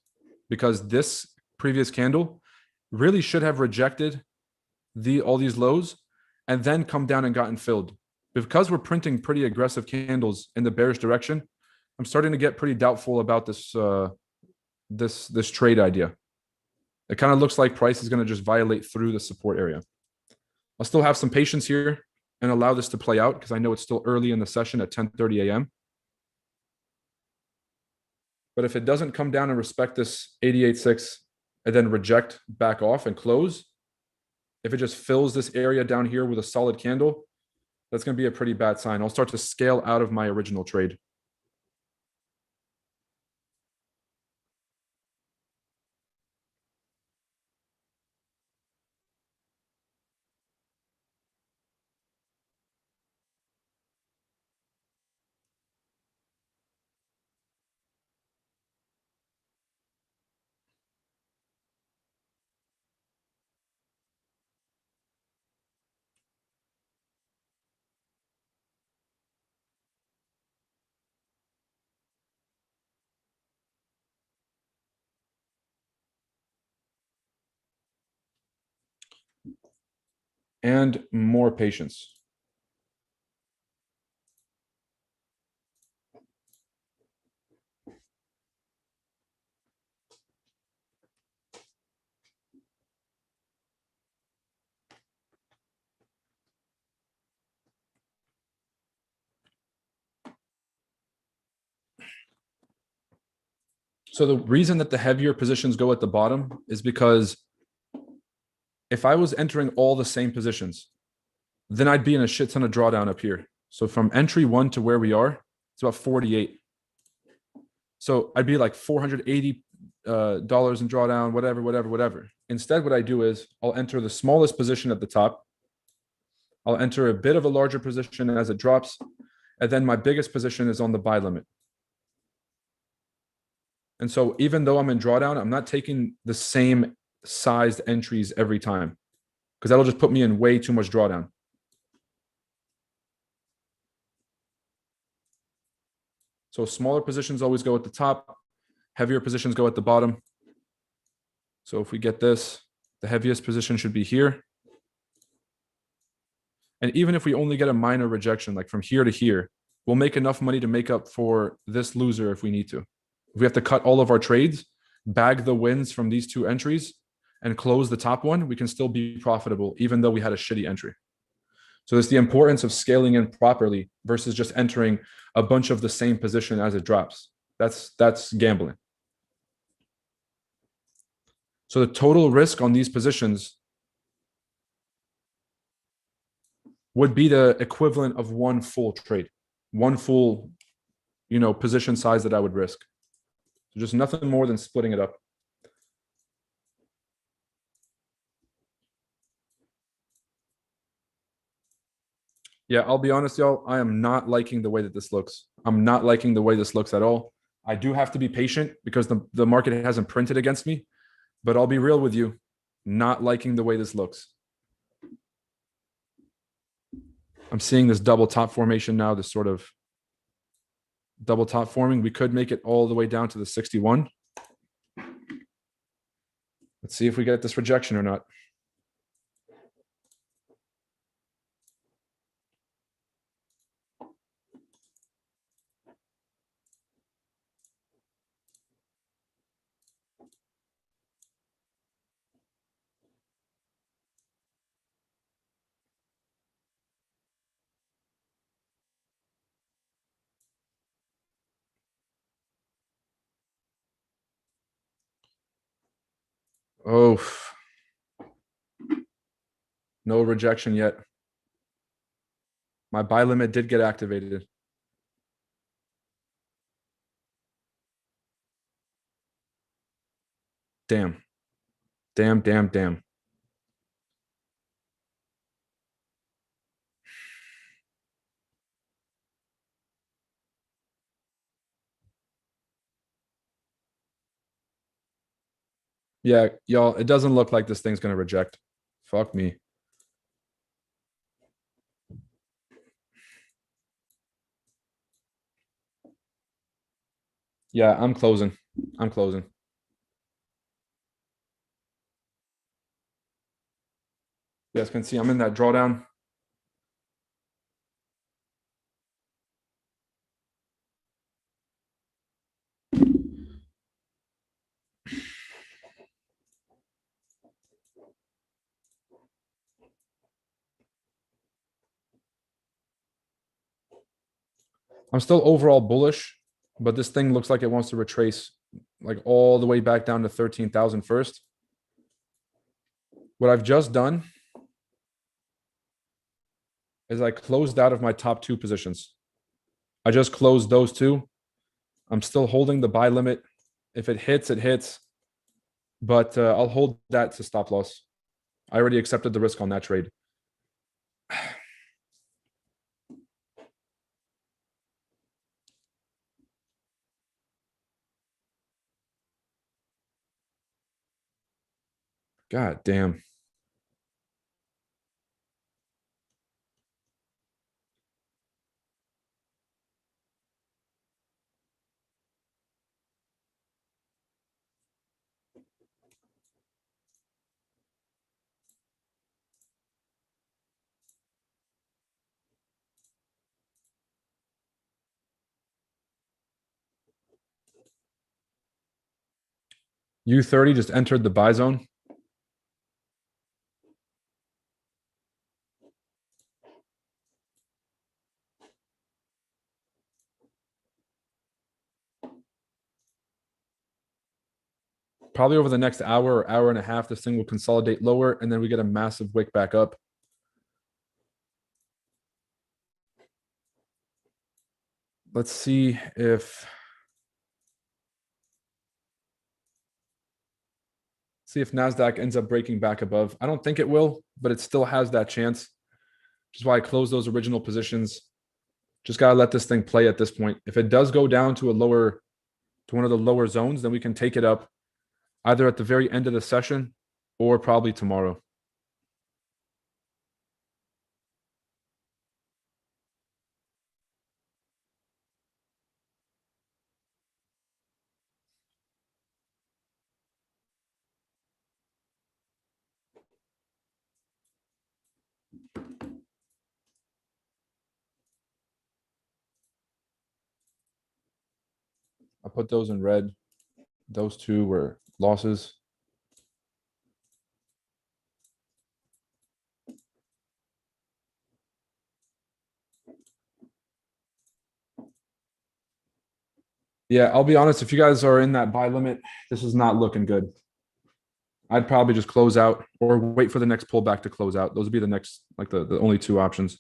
Speaker 1: because this previous candle really should have rejected all these lows and then come down and gotten filled. Because we're printing pretty aggressive candles in the bearish direction, I'm starting to get pretty doubtful about this trade idea. It kind of looks like price is going to just violate through the support area. I'll still have some patience here and allow this to play out because I know it's still early in the session at 10:30 a.m. But if it doesn't come down and respect this 88.6 and then reject, back off and close, if it just fills this area down here with a solid candle, that's going to be a pretty bad sign. I'll start to scale out of my original trade. And more patience. So the reason that the heavier positions go at the bottom is because if I was entering all the same positions, then I'd be in a shit ton of drawdown up here. So from entry 1 to where we are, it's about 48. So I'd be like $480 in drawdown, whatever. Instead, what I do is I'll enter the smallest position at the top. I'll enter a bit of a larger position as it drops. And then my biggest position is on the buy limit. And so even though I'm in drawdown, I'm not taking the same sized entries every time because that'll just put me in way too much drawdown. So smaller positions always go at the top, heavier positions go at the bottom. So if we get this, the heaviest position should be here. And even if we only get a minor rejection, like from here to here, we'll make enough money to make up for this loser if we need to. If we have to cut all of our trades, bag the wins from these two entries, and close the top one, we can still be profitable, even though we had a shitty entry. So it's the importance of scaling in properly versus just entering a bunch of the same position as it drops. That's gambling. So the total risk on these positions would be the equivalent of one full trade, one full, position size that I would risk. So just nothing more than splitting it up. Yeah, I'll be honest, y'all. I am not liking the way that this looks. I'm not liking the way this looks at all. I do have to be patient because the market hasn't printed against me. But I'll be real with you, not liking the way this looks. I'm seeing this double top formation now, this sort of double top forming. We could make it all the way down to the 61. Let's see if we get this rejection or not. Oh, no rejection yet. My buy limit did get activated. Damn. Damn. Yeah, y'all, it doesn't look like this thing's going to reject. Fuck me. Yeah, I'm closing. You guys can see I'm in that drawdown. I'm still overall bullish, but this thing looks like it wants to retrace like all the way back down to 13,000 first. What I've just done is I closed out of my top two positions. I just closed those two. I'm still holding the buy limit. If it hits, it hits. But I'll hold that to stop loss. I already accepted the risk on that trade. God damn. U30 just entered the buy zone. Probably over the next hour or hour and a half, this thing will consolidate lower, and then we get a massive wick back up. Let's see if NASDAQ ends up breaking back above. I don't think it will, but it still has that chance, which is why I closed those original positions. Just got to let this thing play at this point. If it does go down to one of the lower zones, then we can take it up either at the very end of the session or probably tomorrow. I put those in red. Those two were losses. Yeah, I'll be honest. If you guys are in that buy limit, this is not looking good. I'd probably just close out or wait for the next pullback to close out. Those would be the next, like the only two options.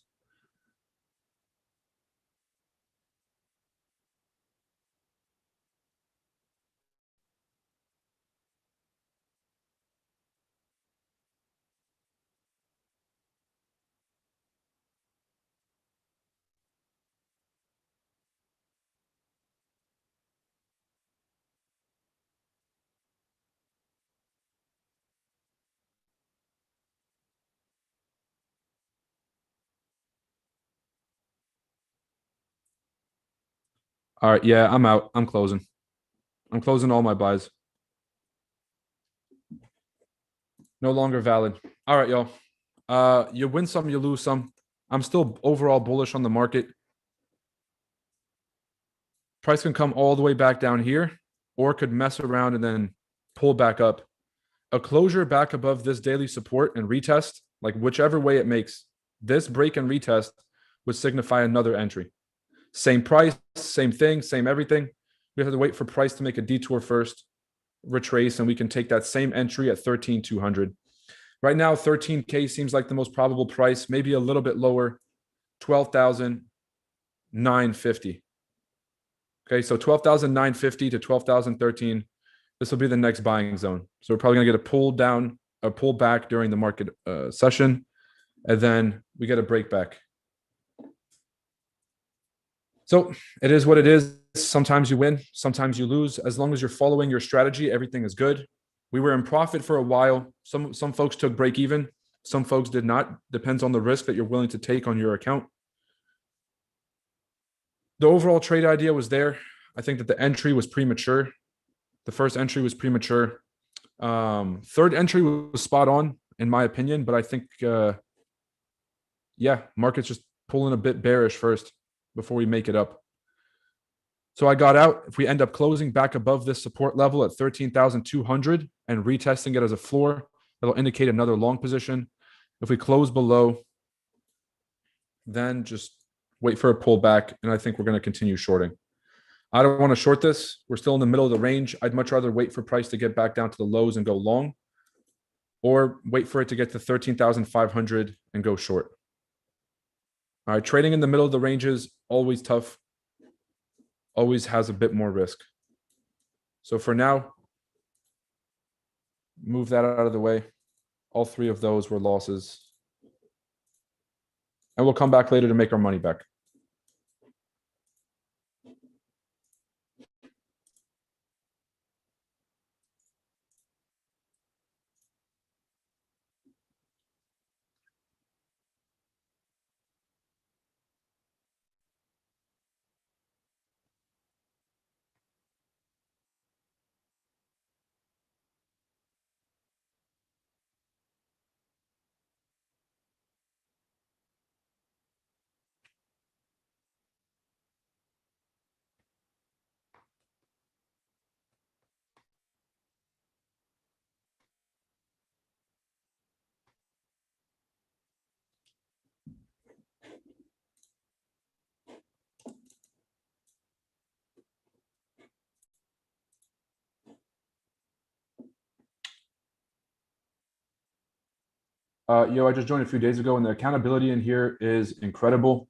Speaker 1: All right. Yeah, I'm out. I'm closing. I'm closing all my buys. No longer valid. All right, y'all. You win some, you lose some. I'm still overall bullish on the market. Price can come all the way back down here or could mess around and then pull back up. A closure back above this daily support and retest, like whichever way it makes, this break and retest would signify another entry. Same price, same thing, same everything. We have to wait for price to make a detour first, retrace, and we can take that same entry at 13,200. Right now, 13K seems like the most probable price, maybe a little bit lower, 12,950. Okay, so 12,950 to 12,013. This will be the next buying zone. So we're probably going to get a pull down, a pull back during the market session, and then we get a break back. So it is what it is. Sometimes you win, sometimes you lose. As long as you're following your strategy, everything is good. We were in profit for a while. Some folks took break even. Some folks did not. Depends on the risk that you're willing to take on your account. The overall trade idea was there. I think that the entry was premature. The first entry was premature. Third entry was spot on. in my opinion, but I think, yeah, market's just pulling a bit bearish first before we make it up. So I got out. If we end up closing back above this support level at 13,200 and retesting it as a floor, that'll indicate another long position. If we close below, then just wait for a pullback, and I think we're going to continue shorting. I don't want to short this. We're still in the middle of the range. I'd much rather wait for price to get back down to the lows and go long, or wait for it to get to 13,500 and go short. All right, trading in the middle of the ranges, always tough, always has a bit more risk. So for now, move that out of the way. All three of those were losses. And we'll come back later to make our money back. I just joined a few days ago, and the accountability in here is incredible.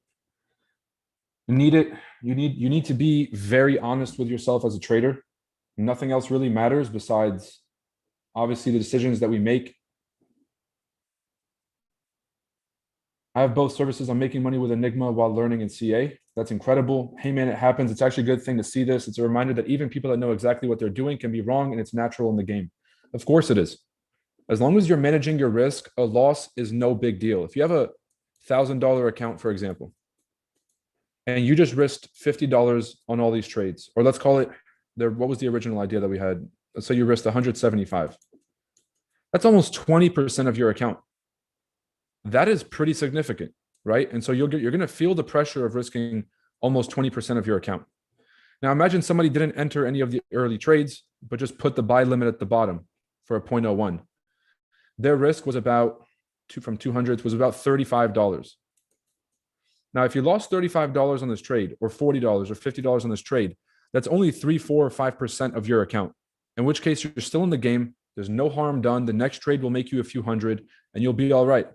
Speaker 1: You need it. You need to be very honest with yourself as a trader. Nothing else really matters besides obviously the decisions that we make. I have both services. I'm making money with Enigma while learning in CA. That's incredible. Hey man, it happens. It's actually a good thing to see this. It's a reminder that even people that know exactly what they're doing can be wrong, and it's natural in the game. Of course it is. As long as you're managing your risk, a loss is no big deal. If you have a $1,000 account, for example, and you just risked $50 on all these trades, or let's call it what was the original idea that we had? Let's say you risked 175. That's almost 20% of your account. That is pretty significant, right? And so you're going to feel the pressure of risking almost 20% of your account. Now imagine somebody didn't enter any of the early trades, but just put the buy limit at the bottom for a 0.01. Their risk was about from 200 was about $35. Now, if you lost $35 on this trade, or $40 or $50 on this trade, that's only 3, 4, or 5% of your account. In which case, you're still in the game. There's no harm done. The next trade will make you a few hundred, and you'll be all right.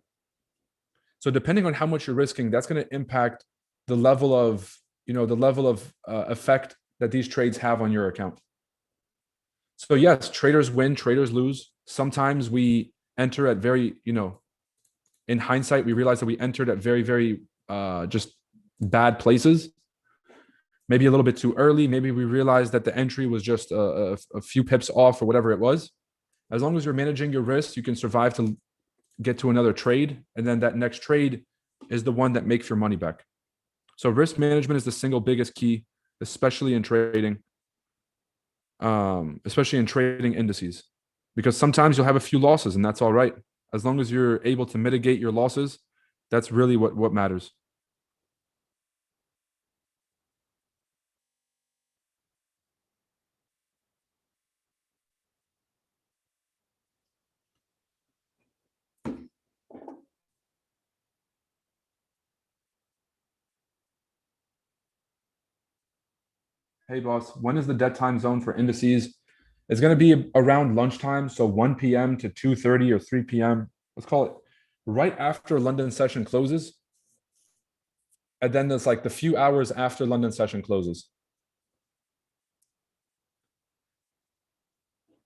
Speaker 1: So, depending on how much you're risking, that's going to impact the level of effect that these trades have on your account. So, yes, traders win, traders lose. Sometimes we enter at very, in hindsight, we realize that we entered at very, very just bad places. Maybe a little bit too early. Maybe we realized that the entry was just a few pips off or whatever it was. As long as you're managing your risk, you can survive to get to another trade. And then that next trade is the one that makes your money back. So risk management is the single biggest key, especially in trading, indices. Because sometimes you'll have a few losses, and that's all right. As long as you're able to mitigate your losses, that's really what matters. Hey, boss, when is the dead time zone for indices? It's going to be around lunchtime, so 1 p.m. to 2:30 or 3 p.m. Let's call it right after London session closes. And then there's like the few hours after London session closes.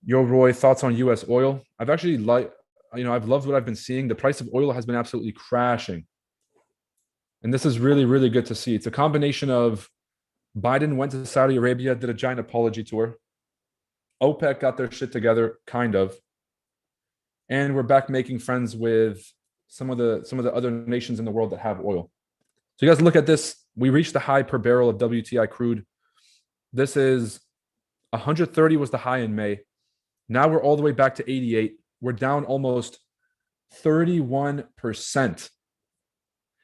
Speaker 1: Yo, Roy, thoughts on US oil? I've actually I've loved what I've been seeing. The price of oil has been absolutely crashing. And this is really, really good to see. It's a combination of Biden went to Saudi Arabia, did a giant apology tour. OPEC got their shit together, kind of. And we're back making friends with some of the other nations in the world that have oil. So you guys look at this. We reached the high per barrel of WTI crude. This is 130 was the high in May. Now we're all the way back to 88. We're down almost 31%.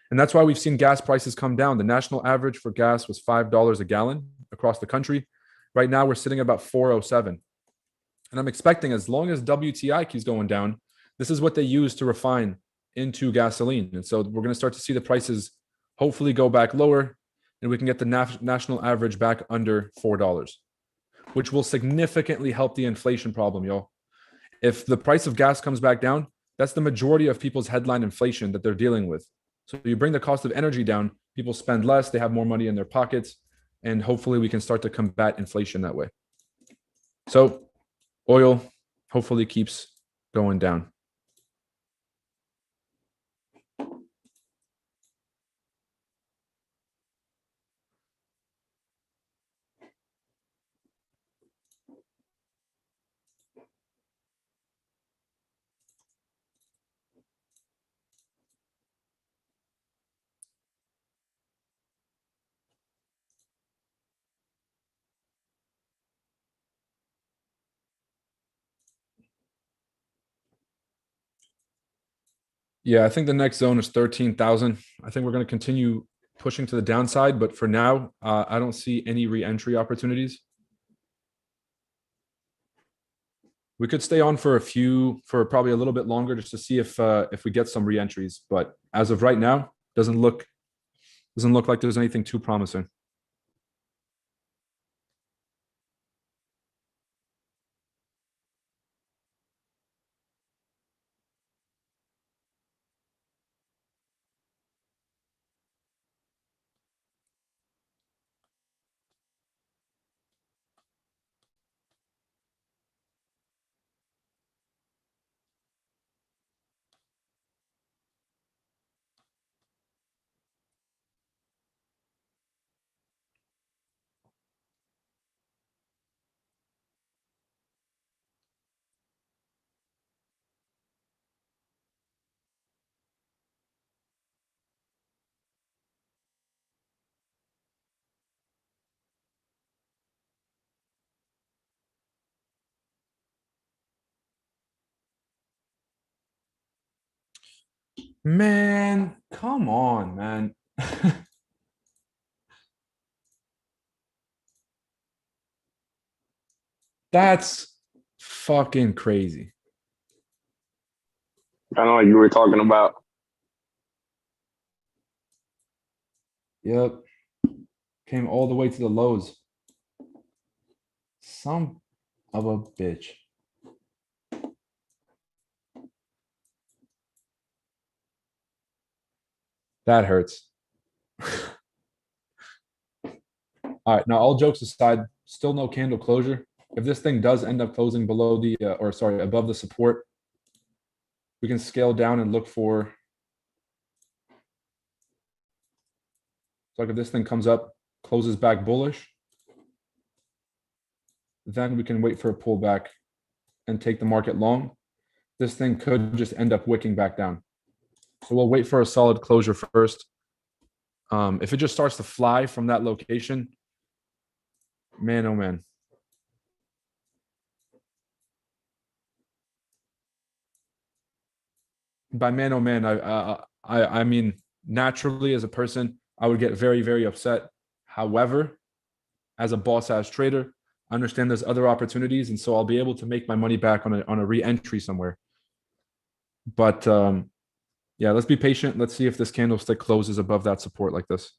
Speaker 1: And that's why we've seen gas prices come down. The national average for gas was $5 a gallon across the country. Right now, we're sitting about 407. And I'm expecting, as long as WTI keeps going down, this is what they use to refine into gasoline. And so we're going to start to see the prices hopefully go back lower, and we can get the national average back under $4, which will significantly help the inflation problem, y'all. If the price of gas comes back down, that's the majority of people's headline inflation that they're dealing with. So you bring the cost of energy down, people spend less, they have more money in their pockets, and hopefully we can start to combat inflation that way. So oil hopefully keeps going down. Yeah, I think the next zone is 13,000. I think we're going to continue pushing to the downside, but for now, I don't see any re-entry opportunities. We could stay on for probably a little bit longer, just to see if we get some re-entries. But as of right now, doesn't look like there's anything too promising. Man, come on, man. That's fucking crazy.
Speaker 3: I know you were talking about.
Speaker 1: Yep. Came all the way to the lows. Son of a bitch. That hurts. All right. Now, all jokes aside, still no candle closure. If this thing does end up closing below the, above the support, we can scale down and look for. So, like, if this thing comes up, closes back bullish, then we can wait for a pullback and take the market long. This thing could just end up wicking back down. So we'll wait for a solid closure first. If it just starts to fly from that location, man, oh man. By man, oh man, I mean, naturally as a person, I would get very, very upset. However, as a boss-ass trader, I understand there's other opportunities, and so I'll be able to make my money back on a re-entry somewhere. But yeah, let's be patient. Let's see if this candlestick closes above that support like this.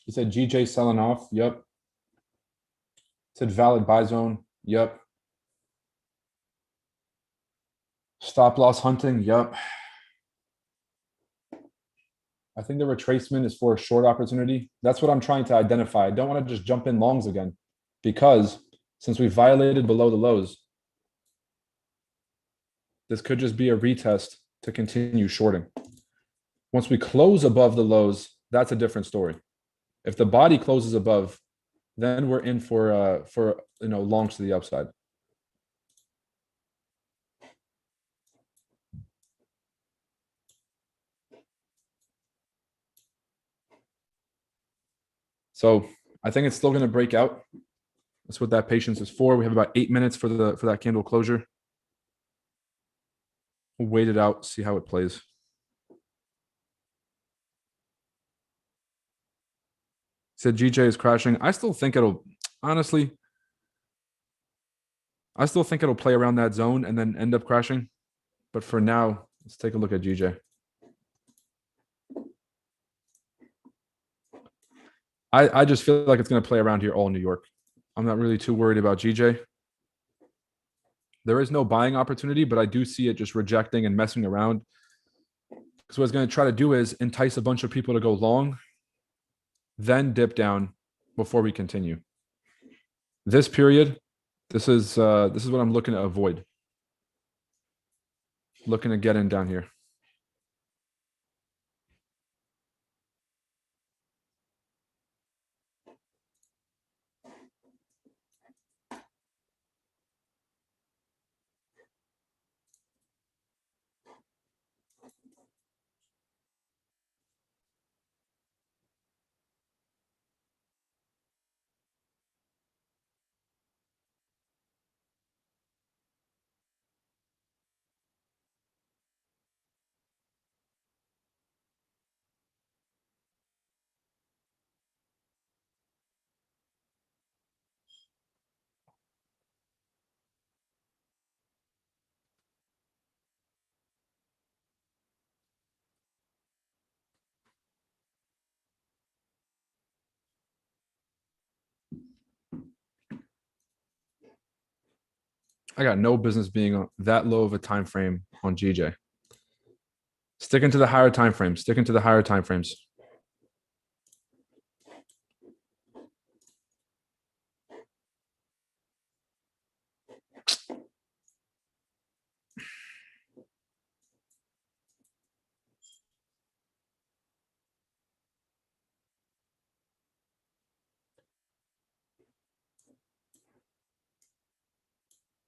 Speaker 1: He said GJ selling off. Yep. Said valid buy zone. Yep. Stop loss hunting. Yup. I think the retracement is for a short opportunity. That's what I'm trying to identify. I don't want to just jump in longs again because since we violated below the lows, this could just be a retest to continue shorting. Once we close above the lows, that's a different story. If the body closes above, then we're in for longs to the upside. So I think it's still going to break out. That's what that patience is for. We have about 8 minutes for that candle closure. We'll wait it out, see how it plays. Said GJ is crashing. I still think it'll honestly. I still think it'll play around that zone and then end up crashing. But for now, let's take a look at GJ. I just feel like it's going to play around here all in New York. I'm not really too worried about GJ. There is no buying opportunity, but I do see it just rejecting and messing around. Because what it's going to try to do is entice a bunch of people to go long, then dip down before we continue. This period, this is what I'm looking to avoid. Looking to get in down here. I got no business being that low of a time frame on GJ. Sticking to the higher time frames. Sticking to the higher time frames.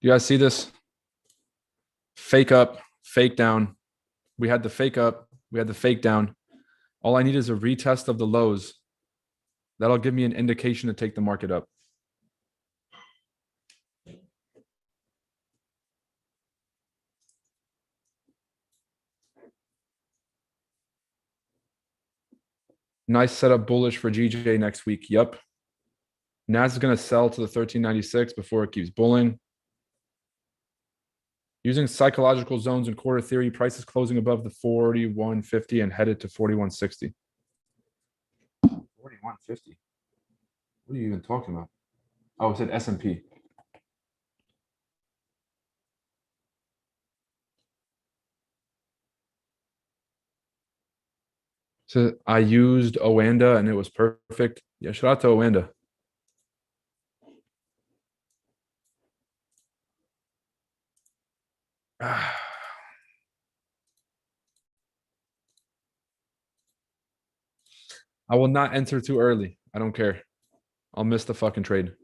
Speaker 1: You guys see this? Fake up, fake down. We had the fake up. We had the fake down. All I need is a retest of the lows. That'll give me an indication to take the market up. Nice setup bullish for GJ next week. Yep. Nas is going to sell to the 1396 before it keeps bulling. Using psychological zones and quarter theory, prices closing above the 41.50 and headed to 41.60. 41.50. What are you even talking about? Oh, it said S&P. So I used Oanda and it was perfect. Yeah, shout out to Oanda. I will not enter too early. I don't care. I'll miss the fucking trade.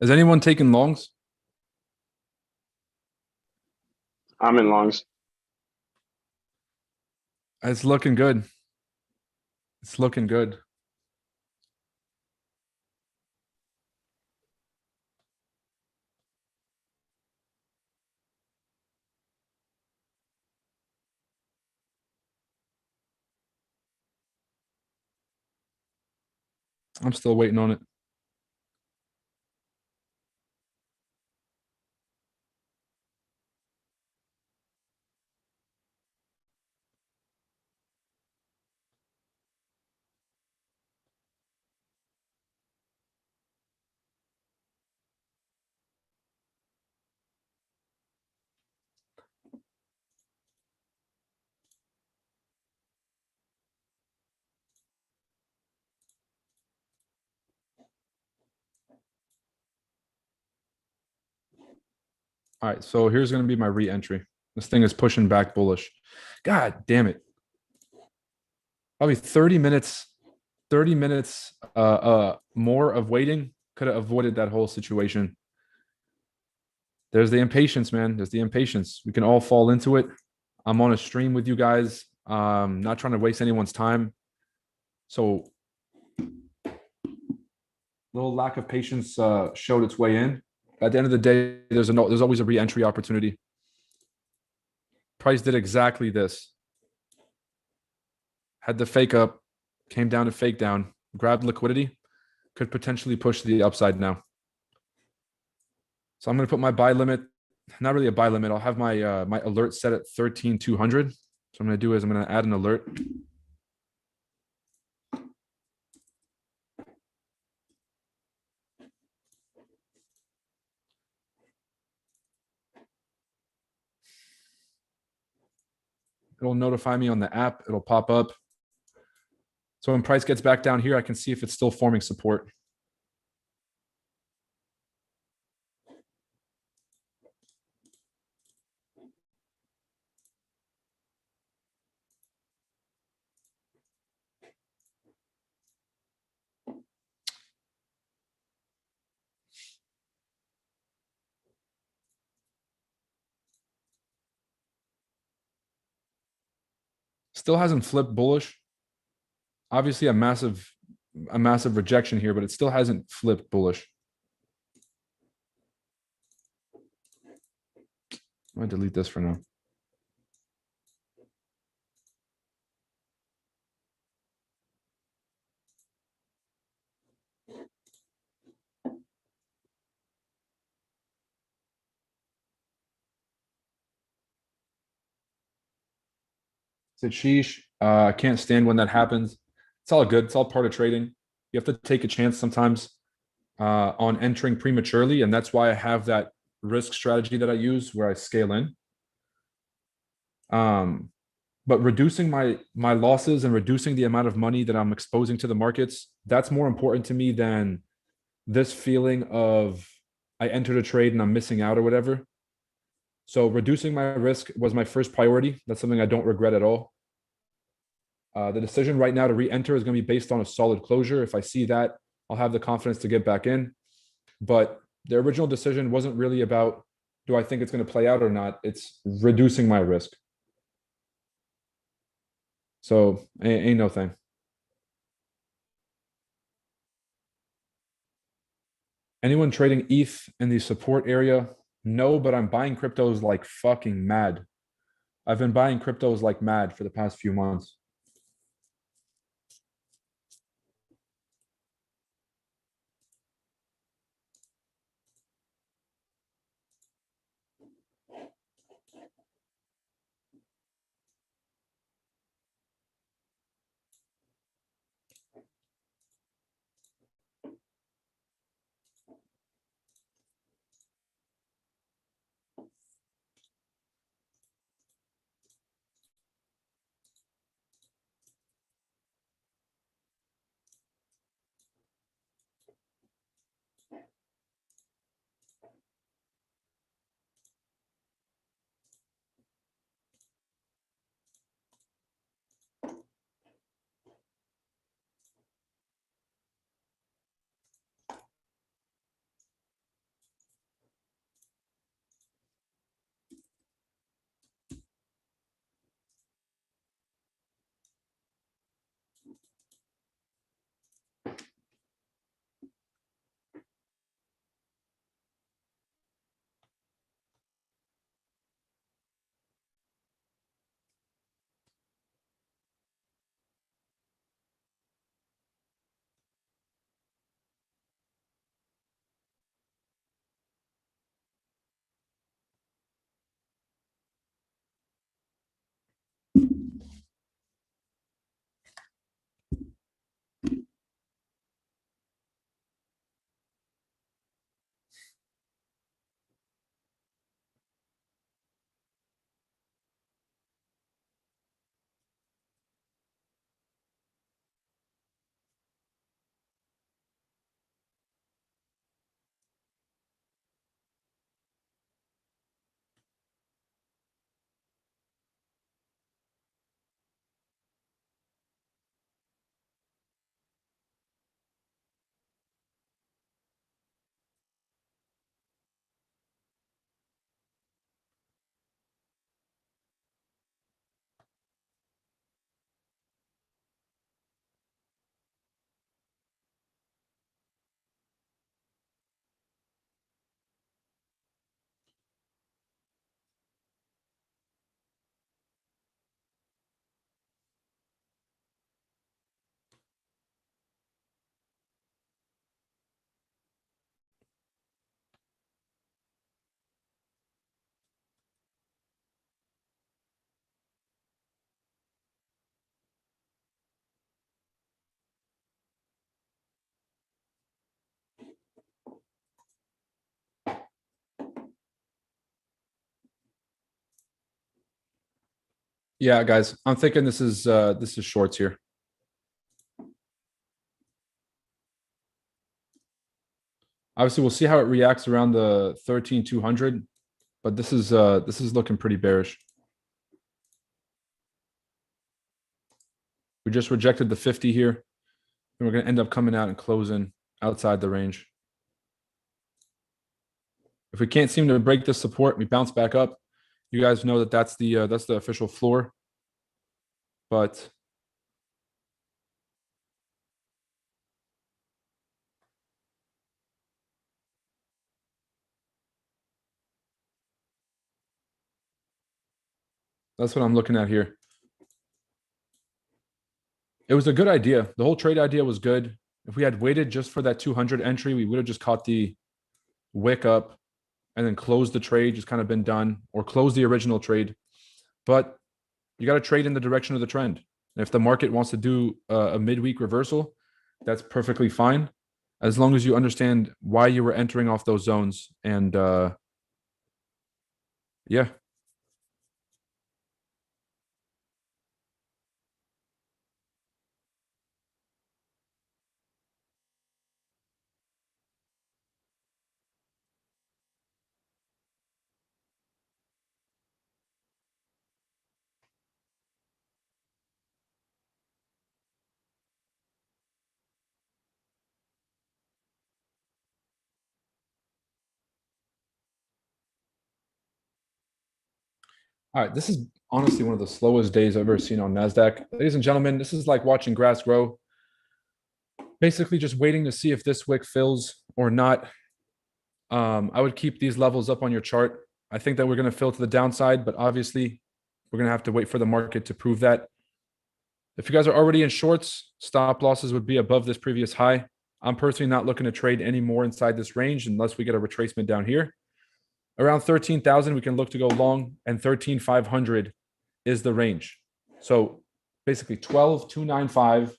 Speaker 1: Is anyone taking longs?
Speaker 3: I'm in longs.
Speaker 1: It's looking good. It's looking good. I'm still waiting on it. All right, so here's going to be my re-entry. This thing is pushing back bullish. God damn it. Probably 30 minutes more of waiting could have avoided that whole situation. There's the impatience, man. There's the impatience. We can all fall into it. I'm on a stream with you guys. Not trying to waste anyone's time. So little lack of patience showed its way in. At the end of the day, there's always a re-entry opportunity. Price did exactly this. Had the fake up, came down to fake down, grabbed liquidity, could potentially push the upside now. So I'm going to put my buy limit, not really a buy limit. I'll have my my alert set at 13,200. So I'm going to do is I'm going to add an alert. It'll notify me on the app. It'll pop up. So when price gets back down here, I can see if it's still forming support. Still hasn't flipped bullish. Obviously a massive rejection here, but it still hasn't flipped bullish. I'm going to delete this for now. Said sheesh. I can't stand when that happens. It's all good. It's all part of trading. You have to take a chance sometimes on entering prematurely, and that's why I have that risk strategy that I use where I scale in. But reducing my losses and reducing the amount of money that I'm exposing to the markets, that's more important to me than this feeling of I entered a trade and I'm missing out or whatever. So reducing my risk was my first priority. That's something I don't regret at all. The decision right now to re-enter is going to be based on a solid closure. If I see that, I'll have the confidence to get back in. But the original decision wasn't really about, do I think it's going to play out or not? It's reducing my risk. So ain't no thing. Anyone trading ETH in the support area? No, but I'm buying cryptos like fucking mad. I've been buying cryptos like mad for the past few months. Yeah, guys, I'm thinking this is shorts here. Obviously, we'll see how it reacts around the 13,200, but this is looking pretty bearish. We just rejected the 50 here, and we're going to end up coming out and closing outside the range. If we can't seem to break this support, we bounce back up. You guys know that that's the official floor. But that's what I'm looking at here. It was a good idea. The whole trade idea was good. If we had waited just for that 200 entry, we would have just caught the wick up and then closed the trade, just kind of been done, or closed the original trade. But you got to trade in the direction of the trend. And if the market wants to do a midweek reversal, that's perfectly fine, as long as you understand why you were entering off those zones. And yeah. All right, this is honestly one of the slowest days I've ever seen on NASDAQ. Ladies and gentlemen, this is like watching grass grow. Basically just waiting to see if this wick fills or not. I would keep these levels up on your chart. I think that we're going to fill to the downside, but obviously we're going to have to wait for the market to prove that. If you guys are already in shorts, stop losses would be above this previous high. I'm personally not looking to trade any more inside this range unless we get a retracement down here. Around 13,000, we can look to go long, and 13,500 is the range. So basically 12,295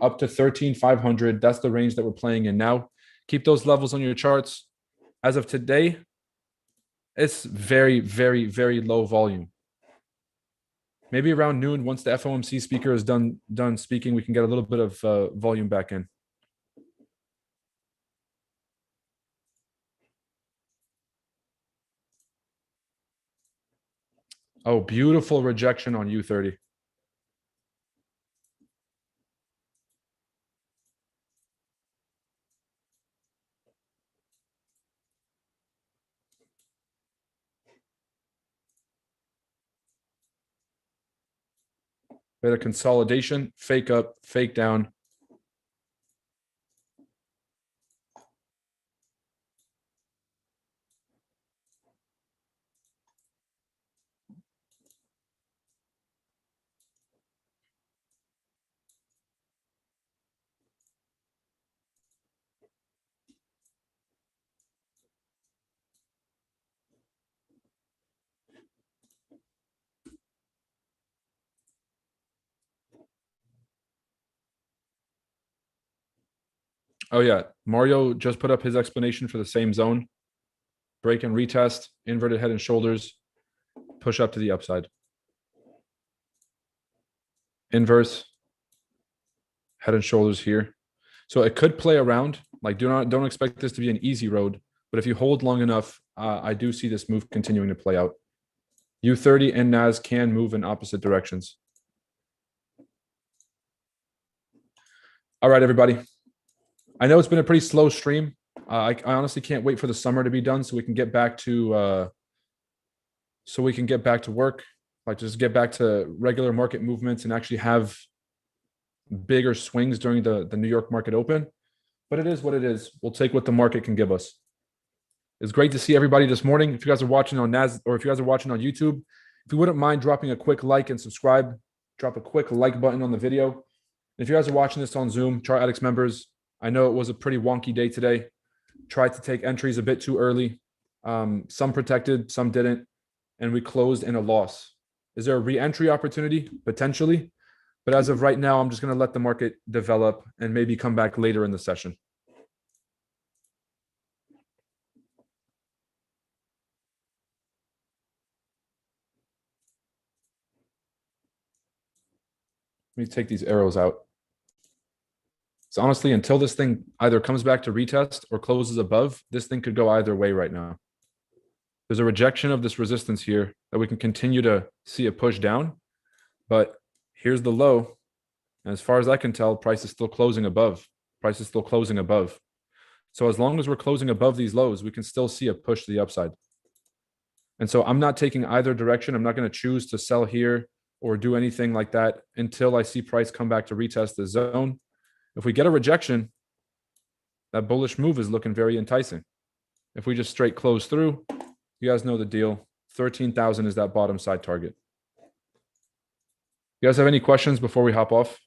Speaker 1: up to 13,500. That's the range that we're playing in now. Keep those levels on your charts. As of today, it's very, very, very low volume. Maybe around noon, once the FOMC speaker is done speaking, we can get a little bit of volume back in. Oh, beautiful rejection on U30. Bit of consolidation, fake up, fake down. Oh yeah, Mario just put up his explanation for the same zone. Break and retest, inverted head and shoulders, push up to the upside. Inverse, head and shoulders here. So it could play around. Like don't expect this to be an easy road, but if you hold long enough, I do see this move continuing to play out. U30 and NAS can move in opposite directions. All right, everybody. I know it's been a pretty slow stream. I honestly can't wait for the summer to be done so we can get back to work, like just get back to regular market movements and actually have bigger swings during the New York market open. But it is what it is. We'll take what the market can give us. It's great to see everybody this morning. If you guys are watching on NAS or if you guys are watching on YouTube, if you wouldn't mind dropping a quick like and subscribe, drop a quick like button on the video. And if you guys are watching this on Zoom, Chart Addicts members, I know it was a pretty wonky day today. Tried to take entries a bit too early. Some protected, some didn't, and we closed in a loss. Is there a re-entry opportunity? Potentially. But as of right now, I'm just going to let the market develop and maybe come back later in the session. Let me take these arrows out. So honestly, until this thing either comes back to retest or closes above, this thing could go either way right now. There's a rejection of this resistance here that we can continue to see a push down. But here's the low. And as far as I can tell, price is still closing above. Price is still closing above. So as long as we're closing above these lows, we can still see a push to the upside. And so I'm not taking either direction. I'm not going to choose to sell here or do anything like that until I see price come back to retest the zone. If we get a rejection, that bullish move is looking very enticing. If we just straight close through, you guys know the deal. 13,000 is that bottom side target. You guys have any questions before we hop off?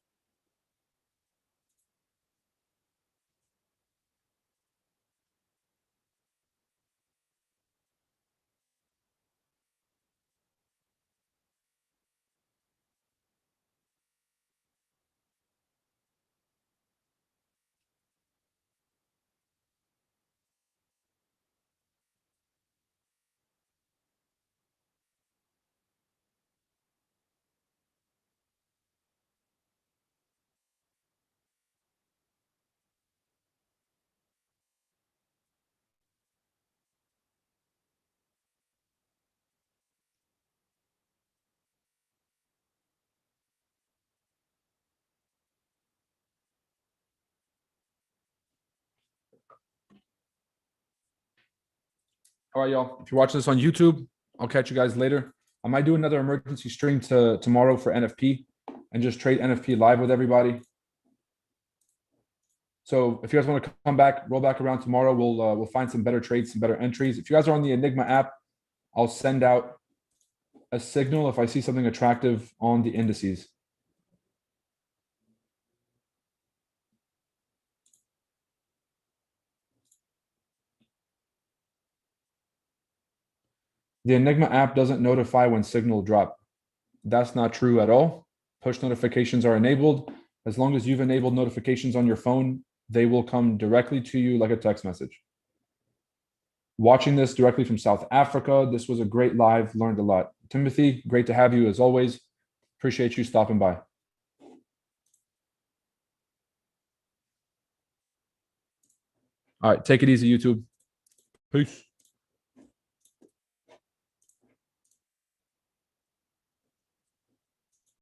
Speaker 1: All right, y'all. If you're watching this on YouTube, I'll catch you guys later. I might do another emergency stream tomorrow for NFP and just trade NFP live with everybody. So if you guys want to come back, roll back around tomorrow, we'll find some better trades, some better entries. If you guys are on the Enigma app, I'll send out a signal if I see something attractive on the indices. The Enigma app doesn't notify when signal drop. That's not true at all. Push notifications are enabled. As long as you've enabled notifications on your phone, they will come directly to you like a text message. Watching this directly from South Africa, this was a great live, learned a lot. Timothy, great to have you as always. Appreciate you stopping by. All right, take it easy, YouTube. Peace.